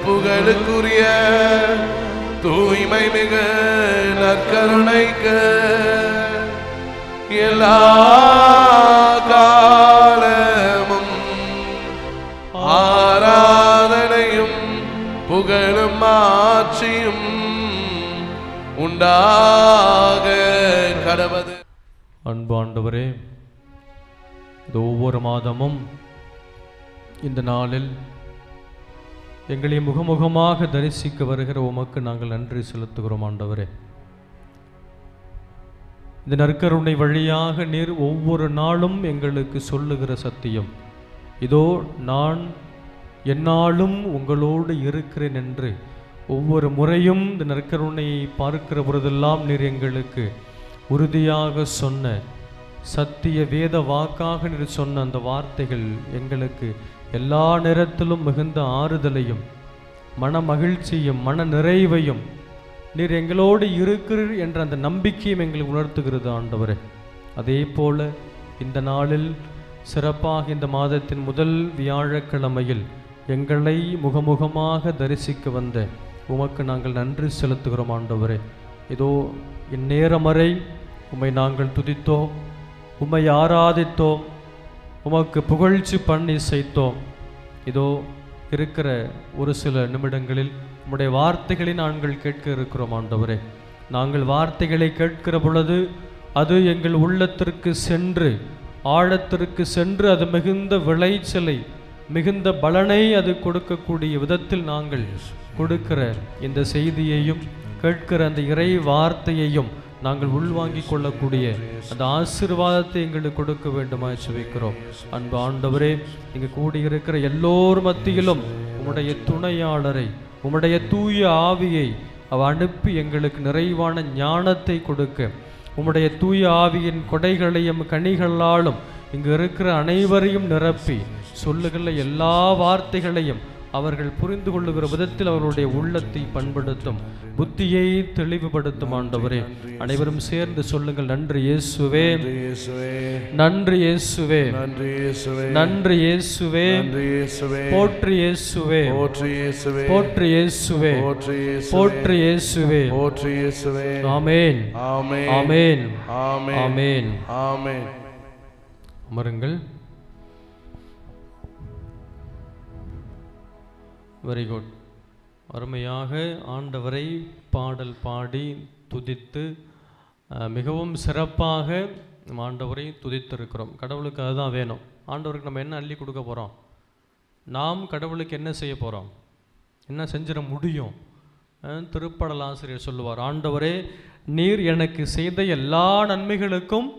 புகழுக்குரிய தூய்மை மிகு நற்கருணைக்கு எல்லா காலமும் ஆராதனையும் புகழும் ஆட்சியும் உண்டாக கடவது. அன்பு ஆண்டவரே, ஒவ்வொரு மாதமும் இந்த நாளில் எங்களை முகமுகமாக தரிசிக்க வருகிற உமக்கு நாங்கள் நன்றி செலுத்துகிறோம். ஆண்டவரே, இந்த நற்கருணை வழியாக நீர் ஒவ்வொரு நாளும் எங்களுக்கு சொல்லுகிற சத்தியம், இதோ நான் எந்நாளும் உங்களோடு இருக்கிறேன் என்று ஒவ்வொரு முறையும் இந்த நற்கருணையை பார்க்கிற பொழுதெல்லாம் நீர் எங்களுக்கு உறுதியாக சொன்ன சத்திய வேத வாக்காக நீர் சொன்ன அந்த வார்த்தைகள் எங்களுக்கு எல்லா நேரத்திலும் மிகுந்த ஆறுதலையும் மன மகிழ்ச்சியும் மன நிறைவையும் நீர் எங்களோடு இருக்கிறீர் என்ற அந்த நம்பிக்கையும் எங்களுக்கு உணர்த்துகிறது. ஆண்டவரே, அதே போல இந்த நாளில் சிறப்பாக இந்த மாதத்தின் முதல் வியாழக்கிழமையில் எங்களை முகமுகமாக தரிசிக்க வந்த உமக்கு நாங்கள் நன்றி செலுத்துகிறோம். ஆண்டவரே, இதோ இந்நேரம் வரை உம்மை நாங்கள் துதித்தோம், உம்மை ஆராதித்தோம், உமக்கு புகழ்ச்சி பண்ணி செய்தோம். இதோ இருக்கிற ஒரு சில நிமிடங்களில் உம்முடைய வார்த்தைகளை நாங்கள் கேட்க இருக்கிறோம். ஆண்டவரே, நாங்கள் வார்த்தைகளை கேட்கிற பொழுது அது எங்கள் உள்ளத்திற்கு சென்று ஆழத்திற்கு சென்று அது மிகுந்த விளைச்சலை மிகுந்த பலனை அது கொடுக்கக்கூடிய விதத்தில் நாங்கள் கொடுக்கிற இந்த செய்தியையும் கேட்கிற அந்த இறை வார்த்தையையும் நாங்கள் உள்வாங்கிக் கொள்ளக்கூடிய அந்த ஆசீர்வாதத்தை எங்களுக்கு கொடுக்க வேண்டுமாய் ஜெபிக்கிறோம். அன்பு ஆண்டவரே, இங்கு கூடியிருக்கிற எல்லோர் மத்தியிலும் உம்முடைய துணையாளரை, உம்முடைய தூய ஆவியை அனுப்பி எங்களுக்கு நிறைவான ஞானத்தை கொடுக்க, உம்முடைய தூய ஆவியின் கொடைகளையும் கனிகளாலும் இங்கு இருக்கிற அனைவரையும் நிரப்பி சொல்லுகிற எல்லா வார்த்தைகளையும் அவர்கள் புரிந்து கொள்ளுகிற விதத்தில் அவர்களுடைய உள்ளத்தை பண்படுத்தும், புத்தியை தெளிவுபடுத்தும். ஆண்டவரே, அனைவரும் சேர்ந்து சொல்லுங்கள், நன்றி இயேசுவே, நன்றி இயேசுவே, நன்றி இயேசுவே, போற்றி இயேசுவே, போற்றி இயேசுவே, போற்றி இயேசுவே, ஆமென், ஆமென், ஆமென், ஆமென். அமருங்கள். Very good. அருமையாக ஆண்டவரை பாடல் பாடி துதித்து மிகவும் சிறப்பாக ஆண்டவரை துதித்திருக்கிறோம். கடவுளுக்கு அதுதான் வேணும். ஆண்டவருக்கு நம்ம என்ன அள்ளி கொடுக்க போகிறோம்? நாம் கடவுளுக்கு என்ன செய்ய போகிறோம்? என்ன செஞ்சிட முடியும்? திருப்பாடல் ஆசிரியர் சொல்லுவார், ஆண்டவரே, நீர் எனக்கு செய்த எல்லா நன்மைகளுக்கும்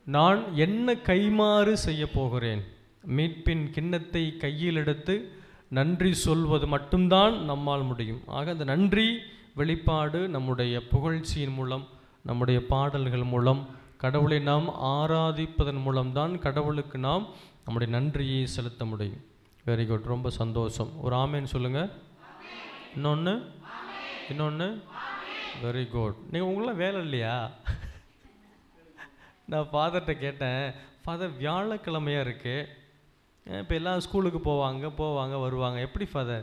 நான் என்ன கைமாறு செய்ய போகிறேன்? மீட்பின் கிண்ணத்தை கையில் எடுத்து நன்றி சொல்வது மட்டும்தான் நம்மால் முடியும். ஆக அந்த நன்றி வெளிப்பாடு நம்முடைய புகழ்ச்சியின் மூலம், நம்முடைய பாடல்கள் மூலம், கடவுளை நாம் ஆராதிப்பதன் மூலம்தான் கடவுளுக்கு நாம் நம்முடைய நன்றியை செலுத்த முடியும். வெரி குட், ரொம்ப சந்தோஷம். ஒரு ஆமேன்னு சொல்லுங்கள். இன்னொன்று இன்னொன்று வெரி குட். நீங்கள் உங்களாம் வேலை இல்லையா? நான் ஃபாதர்கிட்ட கேட்டேன், ஃபாதர் வியாழக்கிழமையாக இருக்குது, இப்போ எல்லாம் ஸ்கூலுக்கு போவாங்க வருவாங்க, எப்படி ஃபாதர்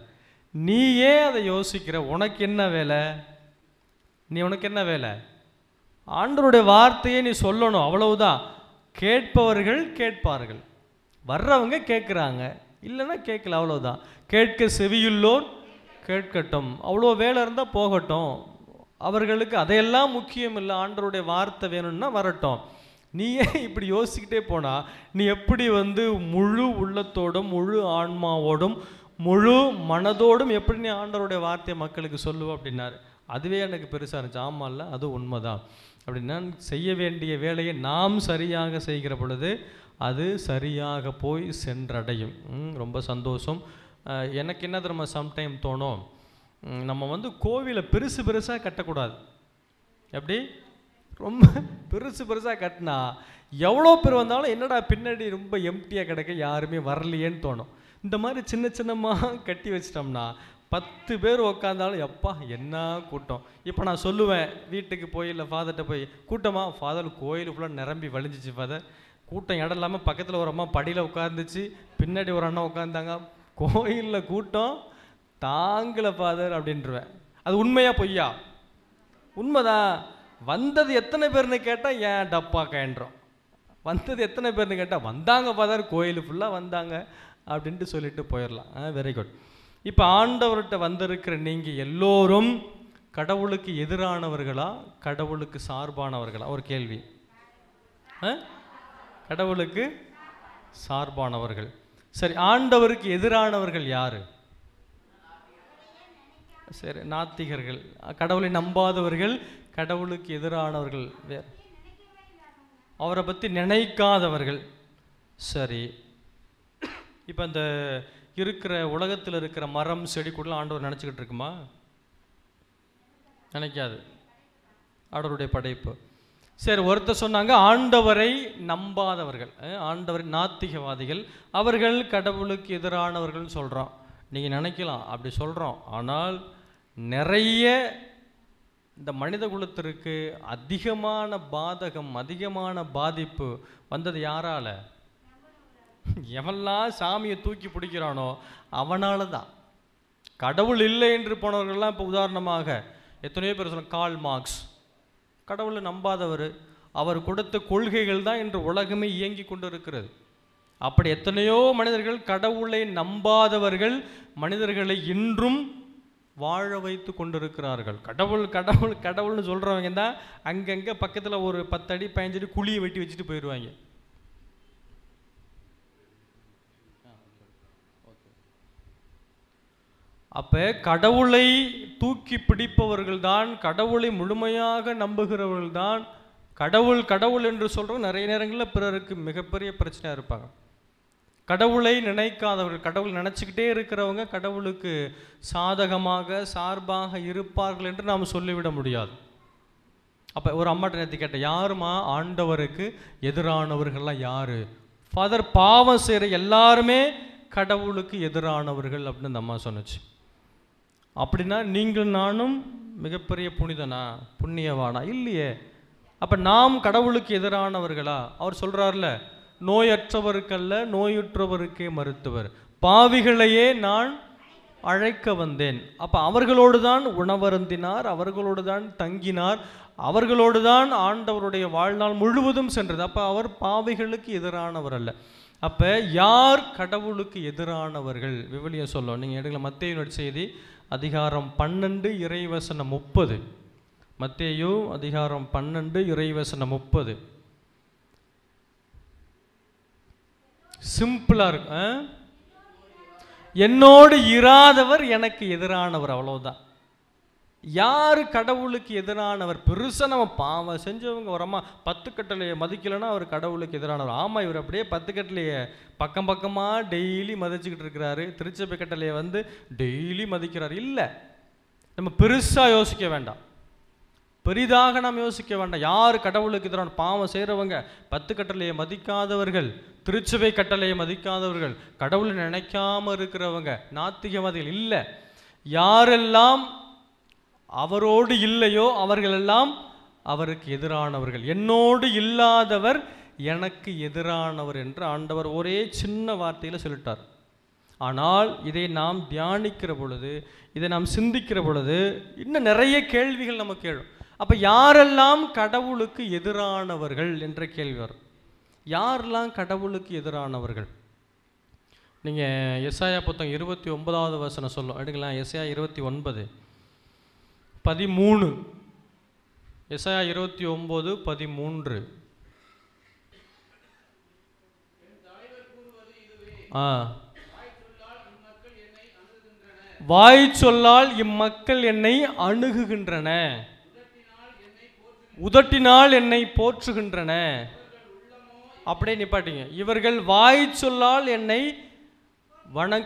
நீயே அதை யோசிக்கிற? உனக்கு என்ன வேலை? உனக்கு என்ன வேலை? ஆண்டவருடைய வார்த்தையை நீ சொல்லணும், அவ்வளவுதான். கேட்பவர்கள் கேட்பார்கள், வர்றவங்க கேட்குறாங்க, இல்லைன்னா கேட்கல, அவ்வளோதான். கேட்க செவியுள்ளோர் கேட்கட்டும். அவ்வளோ வேலை இருந்தால் போகட்டும், அவர்களுக்கு அதையெல்லாம் முக்கியம் இல்லை. ஆண்டவருடைய வார்த்தை வேணும்னா வரட்டும். நீயே இப்படி யோசிக்கிட்டே போனால் நீ எப்படி முழு உள்ளத்தோடும் முழு ஆன்மாவோடும் முழு மனதோடும் எப்படி நீ ஆண்டவருடைய வார்த்தையை மக்களுக்கு சொல்லுவோம் அப்படின்னாரு. அதுவே எனக்கு பெருசாக இருந்துச்சு. ஆமாம், இல்லை, அது உண்மைதான். அப்படின்னா செய்ய வேண்டிய வேலையை நாம் சரியாக செய்கிற பொழுது அது சரியாக போய் சென்றடையும். ரொம்ப சந்தோஷம். எனக்கு என்ன தெரியுமா சம்டைம் தோணும், நம்ம கோவிலை பெருசாக கட்டக்கூடாது. எப்படி? ரொம்ப பெருசாக கட்டினா எவ்வளோ பேர் வந்தாலும் என்னடா பின்னாடி ரொம்ப எம்டியாக கிடக்க, யாருமே வரலையேன்னு தோணும். இந்த மாதிரி சின்னமாக கட்டி வச்சிட்டோம்னா 10 பேர் உக்காந்தாலும் எப்பா என்ன கூட்டம். இப்போ நான் சொல்லுவேன் வீட்டுக்கு போய், இல்லை ஃபாதர்கிட்ட போய், கூட்டமாக ஃபாதர் கோயில் ஃபுல்லாக நிரம்பி வலிஞ்சிச்சு ஃபாதர், கூட்டம் இடம் இல்லாமல் பக்கத்தில் ஒரு அம்மா படியில் உட்காந்துச்சு, பின்னாடி ஒரு அண்ணா உட்காந்தாங்க, கோயிலில் கூட்டம் தாங்கல ஃபாதர் அப்படின்றவேன். அது உண்மையா பொய்யா? உண்மைதான். வந்தது எத்தனை பேர்னு கேட்டால் ஏன் டப்பா கேன்றோம். வந்தது எத்தனை பேர்னு கேட்டால் வந்தாங்க ஃபாதர், கோயில் ஃபுல்லாக வந்தாங்க அப்படின்ட்டு சொல்லிட்டு போயிடலாம். Very good. இப்போ ஆண்டவர்கிட்ட வந்திருக்கிற நீங்கள் எல்லோரும் கடவுளுக்கு எதிரானவர்களா கடவுளுக்கு சார்பானவர்களா? ஒரு கேள்வி. கடவுளுக்கு சார்பானவர்கள். சரி, ஆண்டவருக்கு எதிரானவர்கள் யாரு? சரி, நாத்திகர்கள், கடவுளை நம்பாதவர்கள், கடவுளுக்கு எதிரானவர்கள் வேறு, அவரை பற்றி நினைக்காதவர்கள். சரி, இப்போ இந்த இருக்கிற உலகத்தில் இருக்கிற மரம் செடி கூட ஆண்டவர் நினச்சிக்கிட்டு இருக்குமா? நினைக்காது, ஆண்டவருடைய படைப்பு. சரி, ஒருத்தர் சொன்னாங்க ஆண்டவரை நம்பாதவர்கள், ஆண்டவரை நாத்திகவாதிகள், அவர்கள் கடவுளுக்கு எதிரானவர்கள்னு சொல்கிறோம். நீங்கள் நினைக்கலாம் அப்படி சொல்கிறோம். ஆனால் நிறைய இந்த மனித குலத்திற்கு அதிகமான பாதகம், அதிகமான பாதிப்பு வந்தது யாரால? எவெல்லாம் சாமியை தூக்கி பிடிக்கிறானோ அவனால தான். கடவுள் இல்லை என்று போனவர்கள்லாம் இப்போ உதாரணமாக எத்தனையோ பேர் சொல்ல, கார்ல் மார்க்ஸ் கடவுளை நம்பாதவர், அவர் கொடுத்த கொள்கைகள் தான் இன்று உலகமே இயங்கி கொண்டு இருக்கிறது. அப்படி எத்தனையோ மனிதர்கள், கடவுளை நம்பாதவர்கள் மனிதர்களை இன்றும் வாழ வைத்து கொண்டிருக்கிறார்கள். கடவுள் கடவுள் கடவுள்னு சொல்கிறவங்க தான் அங்கங்கே பக்கத்தில் ஒரு 10 அடி 15 அடி குழியை வெட்டி வச்சுட்டு போயிடுவாங்க. அப்போ கடவுளை தூக்கி பிடிப்பவர்கள் தான், கடவுளை முழுமையாக நம்புகிறவர்கள் தான் கடவுள் கடவுள் என்று சொல்கிறவங்க நிறைய நேரங்களில் பிறருக்கு மிகப்பெரிய பிரச்சனையாக இருப்பாங்க. கடவுளை நினைக்காதவர்கள், கடவுள் நினச்சிக்கிட்டே இருக்கிறவங்க கடவுளுக்கு சாதகமாக சார்பாக இருப்பார்கள் என்று நாம் சொல்லிவிட முடியாது. அப்போ ஒரு அம்மாட்ட நேற்று கேட்டேன், யாருமா ஆண்டவருக்கு எதிரானவர்கள்லாம் யாரு? ஃபாதர், பாவம் செய்கிற எல்லாருமே கடவுளுக்கு எதிரானவர்கள் அப்படின்னு அந்த அம்மா சொன்னுச்சு. அப்படின்னா நீங்கள் நானும் மிகப்பெரிய புனிதனா, புண்ணியவானா? இல்லையே. அப்போ நாம் கடவுளுக்கு எதிரானவர்களா? அவர் சொல்கிறார்ல, நோயற்றவருக்கல்ல நோயுற்றவருக்கே மருத்துவர், பாவிகளையே நான் அழைக்க வந்தேன். அப்போ அவர்களோடு தான் உணவருந்தினார், அவர்களோடு தான் தங்கினார், அவர்களோடு தான் ஆண்டவருடைய வாழ்நாள் முழுவதும் சென்றது. அப்போ அவர் பாவிகளுக்கு எதிரானவர் அல்ல. அப்போ யார் கடவுளுக்கு எதிரானவர்கள்? விவிலியம் சொல்லும். நீங்கள் எடுக்கல, மத்தேயு நற்செய்தி அதிகாரம் 12 இறைவசனம் 30. மத்தேயு அதிகாரம் 12 இறைவசனம் 30. சிம்பிளா இருக்கு. என்னோடு இராதவர் எனக்கு எதிரானவர், அவ்வளவுதான். யாரு கடவுளுக்கு எதிரானவர்? பெருசா நம்ம பாவம் செஞ்சவங்க, ஒரு அம்மா 10 கட்டளையை மதிக்கலைன்னா அவர் கடவுளுக்கு எதிரானவர். ஆமா, இவர் அப்படியே 10 கட்டளையை பக்கம் பக்கமா டெய்லி மதிச்சுக்கிட்டு இருக்கிறாரு, திருச்சபை கட்டளையை வந்து டெய்லி மதிக்கிறார். இல்லை, நம்ம பெருசா யோசிக்க வேண்டாம், பெரிதாக நாம் யோசிக்க வேண்டாம். யார் கடவுளுக்கு எதிரான? பாவம் செய்கிறவங்க, 10 கட்டளையை மதிக்காதவர்கள், திருச்சபை கட்டளையை மதிக்காதவர்கள், கடவுளை நினைக்காம இருக்கிறவங்க, நாத்திகவாதிகள். இல்லை, யாரெல்லாம் அவரோடு இல்லையோ அவர்களெல்லாம் அவருக்கு எதிரானவர்கள். என்னோடு இல்லாதவர் எனக்கு எதிரானவர் என்று ஆண்டவர் ஒரே சின்ன வார்த்தையில் சொல்லிட்டார். ஆனால் இதை நாம் தியானிக்கிற பொழுது, இதை நாம் சிந்திக்கிற பொழுது இன்னும் நிறைய கேள்விகள் நமக்கு எழும். அப்போ யாரெல்லாம் கடவுளுக்கு எதிரானவர்கள் என்ற கேள்வி வரும். யாரெல்லாம் கடவுளுக்கு எதிரானவர்கள்? நீங்கள் எசாயா புத்தகம் 29வது வசனம் சொல்லும், எடுக்கலாம். எசாயா 29:13. எசாயா 29:13. வாய் சொல்லால் இம்மக்கள் என்னை அணுகுகின்றன, உதட்டினால் என்னை போற்றுகின்றன. அப்படியே நிப்பாட்டிங்க. இவர்கள் வாய் சொல்லால் என்னை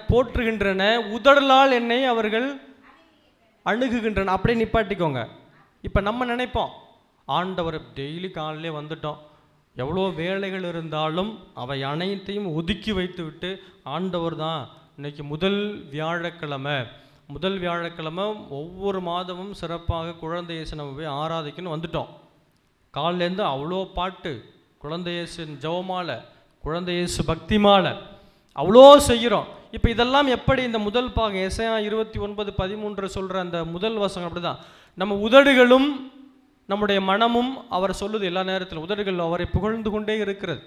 போற்றுகின்றன, உதடலால் என்னை அவர்கள் அணுகுகின்றன. அப்படியே நிப்பாட்டிக்கோங்க. இப்போ நம்ம நினைப்போம், ஆண்டவர் டெய்லி காலையிலே வந்துட்டோம், எவ்வளோ வேலைகள் இருந்தாலும் அவை அனைத்தையும் ஒதுக்கி வைத்து விட்டு ஆண்டவர் தான் இன்னைக்கு முதல் வியாழக்கிழமை ஒவ்வொரு மாதமும் சிறப்பாக குழந்தை இயேசு நம்ம போய் ஆராதிக்கணும் வந்துட்டோம். காலிலேருந்து அவ்வளோ பாட்டு, குழந்தை இயேசு ஜெபமாலை, குழந்தை இயேசு பக்தி மாலை, அவ்வளோ செய்கிறோம். இப்போ இதெல்லாம் எப்படி இந்த முதல் பாகம் எசையா 29:13 சொல்கிற அந்த முதல் வசனம் அப்படி தான். நம்ம உதடுகளும் நம்முடைய மனமும் அவர் சொல்லுது எல்லா நேரத்திலும், உதடுகள் அவரை புகழ்ந்து கொண்டே இருக்கிறது.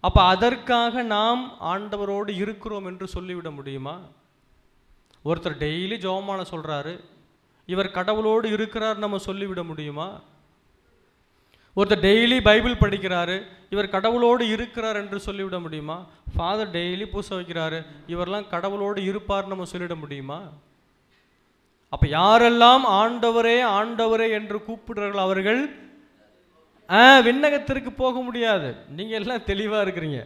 அப்போ அதற்காக நாம் ஆண்டவரோடு இருக்கிறோம் என்று சொல்லிவிட முடியுமா? ஒருத்தர் டெய்லி ஜெபமாலை சொல்கிறாரு, இவர் கடவுளோடு இருக்கிறார் நம்ம சொல்லிவிட முடியுமா? ஒருத்தர் டெய்லி பைபிள் படிக்கிறாரு, இவர் கடவுளோடு இருக்கிறார் என்று சொல்லிவிட முடியுமா? ஃபாதர் டெய்லி பூசை வைக்கிறாரு, இவரெல்லாம் கடவுளோடு இருப்பார் நம்ம சொல்லிட முடியுமா? அப்போ யாரெல்லாம் ஆண்டவரே ஆண்டவரே என்று கூப்பிடுறார்கள் அவர்கள் விண்ணகத்திற்கு போக முடியாது. நீங்கள் எல்லாம் தெளிவாக இருக்கிறீங்க.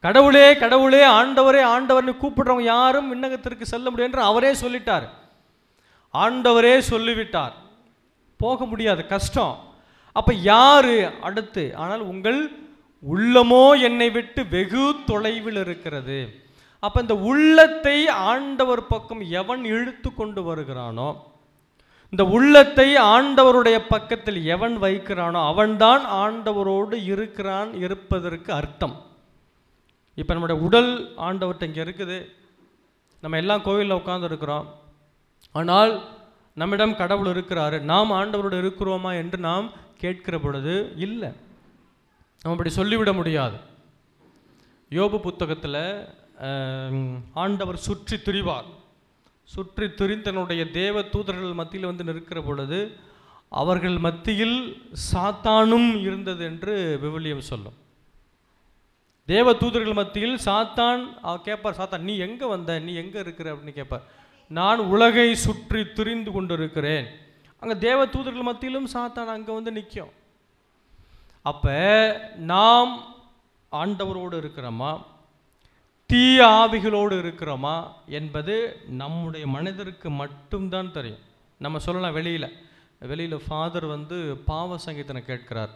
கடவுளே கடவுளே ஆண்டவரே ஆண்டவர்னு கூப்பிடுறவங்க யாரும் விண்ணகத்திற்கு செல்ல முடியாது என்று அவரே சொல்லிட்டார். ஆண்டவரே சொல்லிவிட்டார், போக முடியாது, கஷ்டம். அப்போ யாரு அடுத்து? ஆனால் உங்கள் உள்ளமோ என்னை விட்டு வெகு தொலைவில் இருக்கிறது. அப்போ இந்த உள்ளத்தை ஆண்டவர் பக்கம் எவன் இழுத்து கொண்டு வருகிறானோ, இந்த உள்ளத்தை ஆண்டவருடைய பக்கத்தில் எவன் வைக்கிறானோ அவன்தான் ஆண்டவரோடு இருக்கிறான் இருப்பதற்கு அர்த்தம். இப்போ நம்முடைய உடல் ஆண்டவர்கிட்ட இங்கே இருக்குது, நம்ம எல்லாம் கோவிலில் உட்கார்ந்து இருக்கிறோம், ஆனால் நம்மிடம் கடவுள் இருக்கிறாரு, நாம் ஆண்டவரோடு இருக்கிறோமா என்று நாம் கேட்கிற பொழுது இல்லை, நம்ம அப்படி சொல்லிவிட முடியாது. யோபு புத்தகத்தில் ஆண்டவர் சுற்றி திரிவார், சுற்றி திரிந்து தன்னுடைய தேவ தூதர்கள் மத்தியில் வந்து நிற்கிற பொழுது அவர்கள் மத்தியில் சாத்தானும் இருந்தது என்று விவிலியம் சொல்லும். தேவ தூதர்கள் மத்தியில் சாத்தான் கேட்பார், சாத்தான் நீ எங்கே வந்த, நீ எங்கே இருக்கிற அப்படின்னு கேட்பார். நான் உலகை சுற்றி திரிந்து கொண்டு இருக்கிறேன். அங்கே தேவ தூதர்கள் மத்தியிலும் சாத்தான் அங்கே வந்து நிற்கும். அப்போ நாம் ஆண்டவரோடு இருக்கிறோமா, தீய ஆவிகளோடு இருக்கிறோமா என்பது நம்முடைய மனிதருக்கு மட்டும்தான் தெரியும். நம்ம சொல்லலாம் வெளியில் ஃபாதர் வந்து பாவ சங்கீதனை கேட்கிறார்.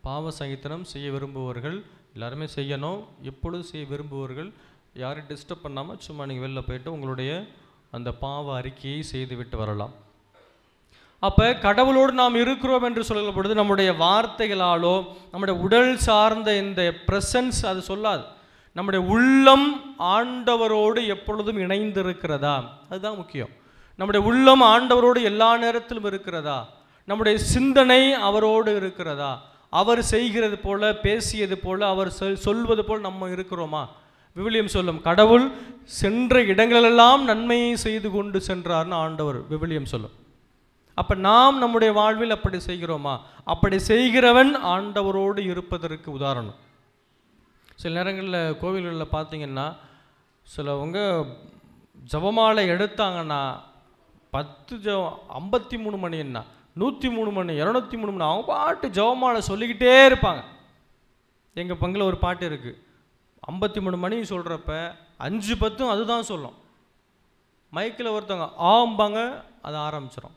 பாவ சங்கீதனம் செய்ய விரும்புபவர்கள் எல்லாருமே செய்யணும், எப்பொழுது செய்ய விரும்புபவர்கள் யாரும் டிஸ்டர்ப் பண்ணாமல் சும்மா நீங்கள் வெளில போயிட்டு உங்களுடைய அந்த பாவ அறிக்கையை செய்து விட்டு வரலாம். அப்போ கடவுளோடு நாம் இருக்கிறோம் என்று சொல்லும் பொழுது நம்முடைய வார்த்தைகளாலோ நம்முடைய உடல் சார்ந்த இந்த ப்ரெசன்ஸ் அது சொல்லாது. நம்முடைய உள்ளம் ஆண்டவரோடு எப்பொழுதும் இணைந்திருக்கிறதா, அதுதான் முக்கியம். நம்முடைய உள்ளம் ஆண்டவரோடு எல்லா நேரத்திலும் இருக்கிறதா, நம்முடைய சிந்தனை அவரோடு இருக்கிறதா, அவர் செய்கிறது போல பேசியது போல அவர் சொல்வது போல் நம்ம இருக்கிறோமா? விவிலியம் சொல்லும், கடவுள் சென்ற இடங்களெல்லாம் நன்மையை செய்து கொண்டு சென்றார்னு ஆண்டவர் விவிலியம் சொல்லும். அப்போ நாம் நம்முடைய வாழ்வில் அப்படி செய்கிறோமா? அப்படி செய்கிறவன் ஆண்டவரோடு இருப்பதற்கு உதாரணம். சில நேரங்களில் கோவில்களில் பார்த்தீங்கன்னா சிலவங்க ஜபமாலை எடுத்தாங்கன்னா 53 மணின்னா 103 மணி 203 மணி அவங்க பாட்டு ஜபமாலை சொல்லிக்கிட்டே இருப்பாங்க. எங்கள் பங்கில் ஒரு பாட்டு இருக்குது, 53 மணி சொல்கிறப்ப 5:10 அதுதான் சொல்லும். மைக்கில் ஒருத்தவங்க ஆம்பாங்க, அது ஆரம்பிச்சிடும்.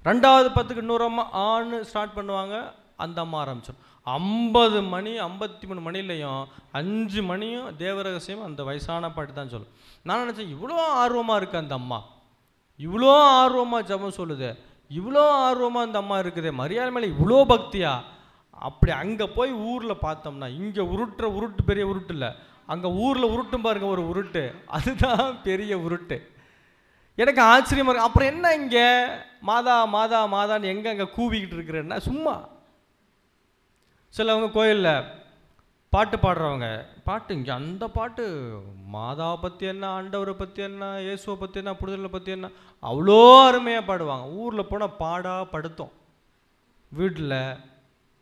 2வது 10க்கு இன்னொரு அம்மா ஆன்னு ஸ்டார்ட் பண்ணுவாங்க, அந்த அம்மா ஆரம்பிச்சிடும். 50 மணி 53 மணிலையும் 5 மணியும் தேவரகசியம் அந்த வயசான பாட்டு தான் சொல்லும். நான் நினச்சேன், இவ்வளோ ஆர்வமாக இருக்குது அந்த அம்மா, இவ்வளோ ஆர்வமாக ஜபம் சொல்லுது, இவ்வளோ ஆர்வமாக அந்த அம்மா இருக்குது, மரியாதை மேலே இவ்வளோ பக்தியா? அப்படி அங்கே போய் ஊரில் பார்த்தோம்னா இங்கே உருட்டுற உருட்டு பெரிய உருட்டு இல்லை, அங்கே ஊரில் உருட்டும் பாருங்க ஒரு உருட்டு, அதுதான் பெரிய உருட்டு. எனக்கு ஆச்சரியமாக இருக்கு. அப்புறம் என்ன இங்கே மாதா மாதா மாதான்னு எங்கே அங்கே கூவிக்கிட்டு இருக்கிறேன்னா சும்மா. சிலவங்க கோயிலில் பாட்டு பாடுறவங்க பாட்டு இங்கே அந்த பாட்டு மாதாவை பற்றி என்ன, ஆண்டவரை பற்றி என்ன, இயேசுவை பற்றி என்ன, புடுதலை பற்றி என்ன, அவ்வளோ அருமையாக பாடுவாங்க. ஊரில் போனால் பாடா படுத்தோம், வீட்டில்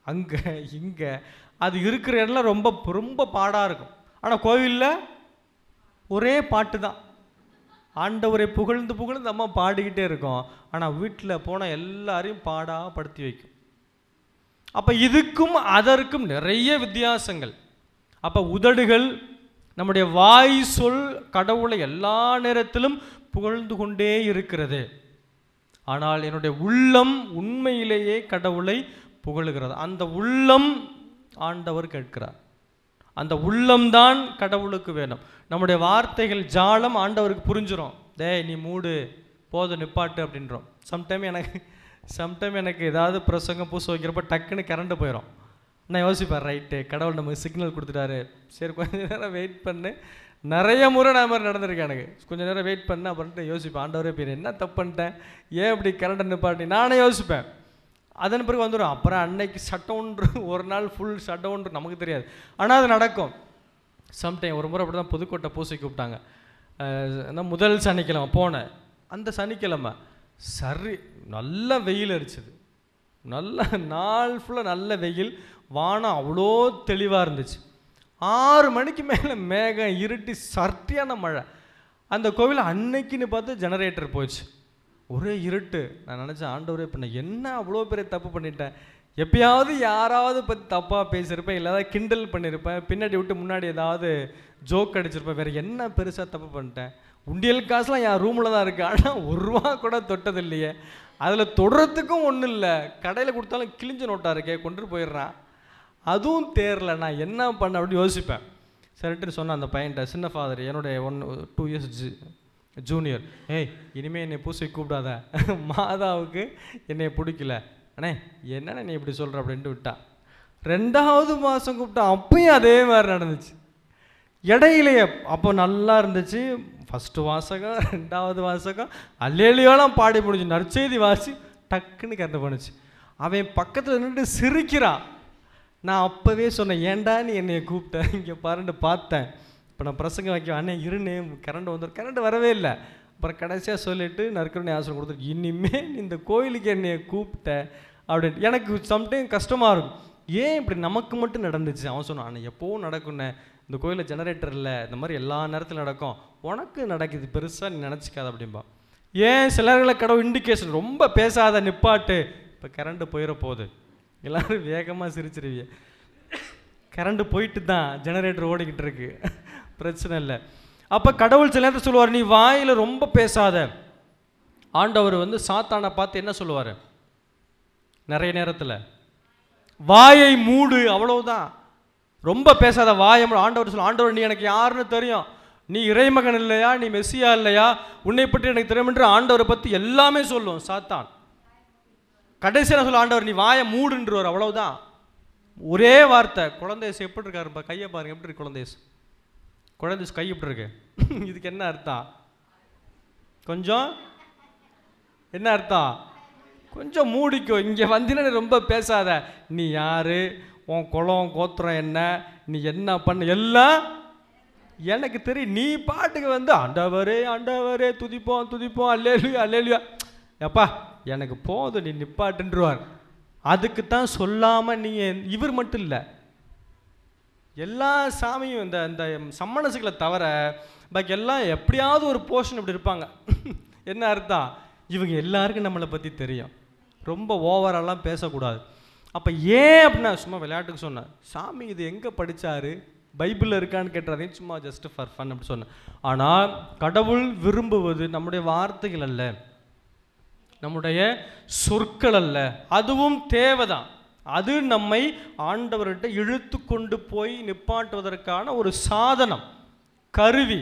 அங்கே இங்கே அது இருக்கிற இடம்லாம் ரொம்ப ரொம்ப பாடாக இருக்கும். ஆனால் கோவிலில் ஒரே பாட்டு தான், ஆண்டவரை புகழ்ந்து புகழ்ந்து அம்மா பாடிக்கிட்டே இருக்கோம். ஆனால் வீட்டில் போனால் எல்லாரையும் பாடா படுத்தி வைக்கும். அப்போ இதுக்கும் அதற்கும் நிறைய வித்தியாசங்கள். அப்போ உதடுகள் நம்முடைய வாய் சொல் கடவுளை எல்லா நேரத்திலும் புகழ்ந்து கொண்டே இருக்கிறது. ஆனால் என்னுடைய உள்ளம் உண்மையிலேயே கடவுளை புகழுகிறது. அந்த உள்ளம் ஆண்டவர் கேட்கிறார், அந்த உள்ளம்தான் கடவுளுக்கு வேணும். நம்முடைய வார்த்தைகள் ஜாலம் ஆண்டவருக்கு புரிஞ்சிடும், டேய் நீ மூடு போதும் நிப்பாட்டு அப்படின்றோம். சம்டைம் எனக்கு ஏதாவது பிரசங்கம் பூச வைக்கிறப்ப டக்குன்னு கரண்ட் போயிடும். நான் யோசிப்பேன், ரைட்டு கடவுள் நமக்கு சிக்னல் கொடுத்துட்டாரு, சரி கொஞ்ச நேரம் வெயிட் பண்ணு, நிறைய முறை நான் மாதிரி நடந்திருக்கேன். எனக்கு கொஞ்சம் நேரம் வெயிட் பண்ணேன், அப்புறம்ட்டு யோசிப்பேன், ஆண்டவரே பேர் என்ன தப்பு பண்ணிட்டேன், ஏன் இப்படி கரண்ட்டை நிப்பாட்டி நானே யோசிப்பேன். அதன் பிறகு வந்துடும். அப்புறம் அன்னைக்கு ஷட் டவுன், ஒரு நாள் ஃபுல் ஷட் டவுன் நமக்கு தெரியாது, ஆனால் அது நடக்கும் சம்டைம். ஒரு முறை அப்படி தான் புதுக்கோட்டை பூசை கூப்பிட்டாங்க. முதல் சனிக்கிழமை போனேன். அந்த சனிக்கிழமை சரி நல்ல வெயில் அடிச்சது, நல்ல நாள் ஃபுல்லாக நல்ல வெயில், வானம் அவ்வளோ தெளிவாக இருந்துச்சு. 6 மணிக்கு மேலே மேகம் இருட்டி சர்ட்டியான மழை. அந்த கோவில் அன்னைக்குன்னு பார்த்து ஜெனரேட்டர் போச்சு, ஒரே இருட்டு. நான் நினச்சேன், ஆண்டவரே இப்போ நான் என்ன அவ்வளோ பெரிய தப்பு பண்ணிட்டேன், எப்பயாவது யாராவது பற்றி தப்பாக பேசியிருப்பேன், இல்லாத கிண்டல் பண்ணியிருப்பேன், பின்னாடி விட்டு முன்னாடி ஏதாவது ஜோக் அடிச்சிருப்பேன், வேறு என்ன பெருசாக தப்பு பண்ணிட்டேன். உண்டியல் காசுலாம் என் ரூமில் தான் இருக்குது, ஆனால் 1 ரூபா கூட தொட்டது இல்லையே, அதில் தொடுறதுக்கும் ஒன்றும் இல்லை, கடையில் கொடுத்தாலும் கிழிஞ்ச நோட்டாக இருக்கே கொண்டு போயிடுறான், அதுவும் தேரல, நான் என்ன பண்ண அப்படின்னு யோசிப்பேன். சரிட்டு சொன்னேன் அந்த பையன்ட்ட, சின்ன ஃபாதர் என்னுடைய 2 இயர்ஸ் ஜூனியர், ஏய் இனிமேல் என்னை பூசை கூப்பிடாத, மாதாவுக்கு என்னை பிடிக்கல, அண்ணே என்னண்ணே நீ இப்படி சொல்கிற அப்படின்ட்டு விட்டான். 2வது மாதம் கூப்பிட்டான், அப்பயும் அதே மாதிரி நடந்துச்சு. இடையிலேயே அப்போ நல்லா இருந்துச்சு, ஃபஸ்ட்டு வாசகம் 2வது வாசகம் அல்லேலியோலாம் பாடி முடிஞ்சு, நற்செய்தி வாசி டக்குன்னு கரெக்டாக பண்ணுச்சு. அவன் பக்கத்தில் நின்று சிரிக்கிறான். நான் அப்போவே சொன்னேன், ஏன்டா நீ என்னை கூப்பிட்ட, இங்கே பாருன்னு பார்த்தேன். இப்போ நான் பிரசங்க வைக்க அண்ணே இருன்னு கரண்ட் வந்துடும், கரண்ட் வரவே இல்லை. அப்புறம் கடைசியாக சொல்லிவிட்டு நற்கருணை ஆசிரியர் கொடுத்துருக்கு, இனிமேல் இந்த கோயிலுக்கு என்னை கூப்பிட்ட அப்படின்ட்டு. எனக்கு சம்டைம் கஷ்டமாக இருக்கும், ஏன் இப்படி நமக்கு மட்டும் நடந்துச்சு. அவன் சொன்னான், அண்ணே எப்போவும் நடக்குண்ணே, இந்த கோயிலில் ஜெனரேட்டர் இல்லை, இந்த மாதிரி எல்லா நேரத்தில் நடக்கும், உனக்கு நடக்குது பெருசாக நீ நினச்சிக்காத அப்படின்பா. ஏன் சிலர்களை கடவுள் இண்டிகேஷன், ரொம்ப பேசாத நிப்பாட்டு, இப்போ கரண்ட்டு போயிட போகுது, எல்லோரும் வேகமாக சிரிச்சிருவீங்க. கரண்ட்டு போயிட்டு தான் ஜெனரேட்டர் ஓடிக்கிட்டு இருக்கு, பிரச்சனை இல்லை. அப்போ கடவுள் சில நேரத்தில் சொல்லுவார், நீ வாயில் ரொம்ப பேசாத. ஆண்டவர் சாத்தானை பார்த்து என்ன சொல்லுவார், நிறைய நேரத்தில் வாயை மூடு, அவ்வளவுதான், ரொம்ப பேசாத, வாயை மூடு. ஆண்டவர் சொல்ல, ஆண்டவர் நீ எனக்கு யாருன்னு தெரியும், நீ இறைமகன் இல்லையா, நீ மெஸ்ஸியா இல்லையா, உன்னை பற்றி எனக்கு தெரியும் என்று ஆண்டவரை பற்றி எல்லாமே சொல்லும் சாத்தான். கடைசியில் சொல்ல, ஆண்டவர் நீ வாயை மூடுன்றவர், அவ்வளவுதான், ஒரே வார்த்தை. குழந்தைஸ் எப்படி இருக்காருப்பா, கையை பாருங்க எப்படி இருக்கு குழந்தைஸ், குழந்தைஸ் கை எப்படி இருக்கு, இதுக்கு என்ன அர்த்தம், கொஞ்சம் என்ன அர்த்தம், கொஞ்சம் மூடிக்கோ, இங்கே வந்தினா ரொம்ப பேசாத, நீ யாரு, உன் குலம் கோத்திரம் என்ன, நீ என்ன பண்ண எல்லாம் எனக்கு தெரியும், நீ பாட்டுக்கு ஆண்டவரே ஆண்டவரே துதிப்போம் துதிப்போம் அல்லேலுயா அல்லேலுயா, எப்பா எனக்கு போதும் நீ நிப்பாட்டுன்றுவார். அதுக்கு தான் சொல்லாமல் நீங்கள், இவர் மட்டும் இல்லை எல்லா சாமியும் இந்த சம்மணசுகளை தவிர பாக்கி எல்லாம் எப்படியாவது ஒரு போர்ஷன் இப்படி இருப்பாங்க. என்ன அர்த்தம், இவங்க எல்லாருக்கும் நம்மளை பற்றி தெரியும், ரொம்ப ஓவரெல்லாம் பேசக்கூடாது. அப்போ ஏன் அப்படின்னா சும்மா விளையாட்டுக்கு சொன்னேன், சாமி இது எங்கே படித்தாரு, பைபிளில் இருக்கான்னு கேட்டாரையும் சும்மா ஜஸ்ட் ஃபார் ஃபன் அப்படி சொன்னேன். ஆனால் கடவுள் விரும்புவது நம்முடைய வார்த்தைகள் அல்ல, நம்முடைய சொற்கள் அல்ல, அதுவும் தேவைதான், அது நம்மை ஆண்டவர்கிட்ட இழுத்து கொண்டு போய் நிப்பாட்டுவதற்கான ஒரு சாதனம், கருவி,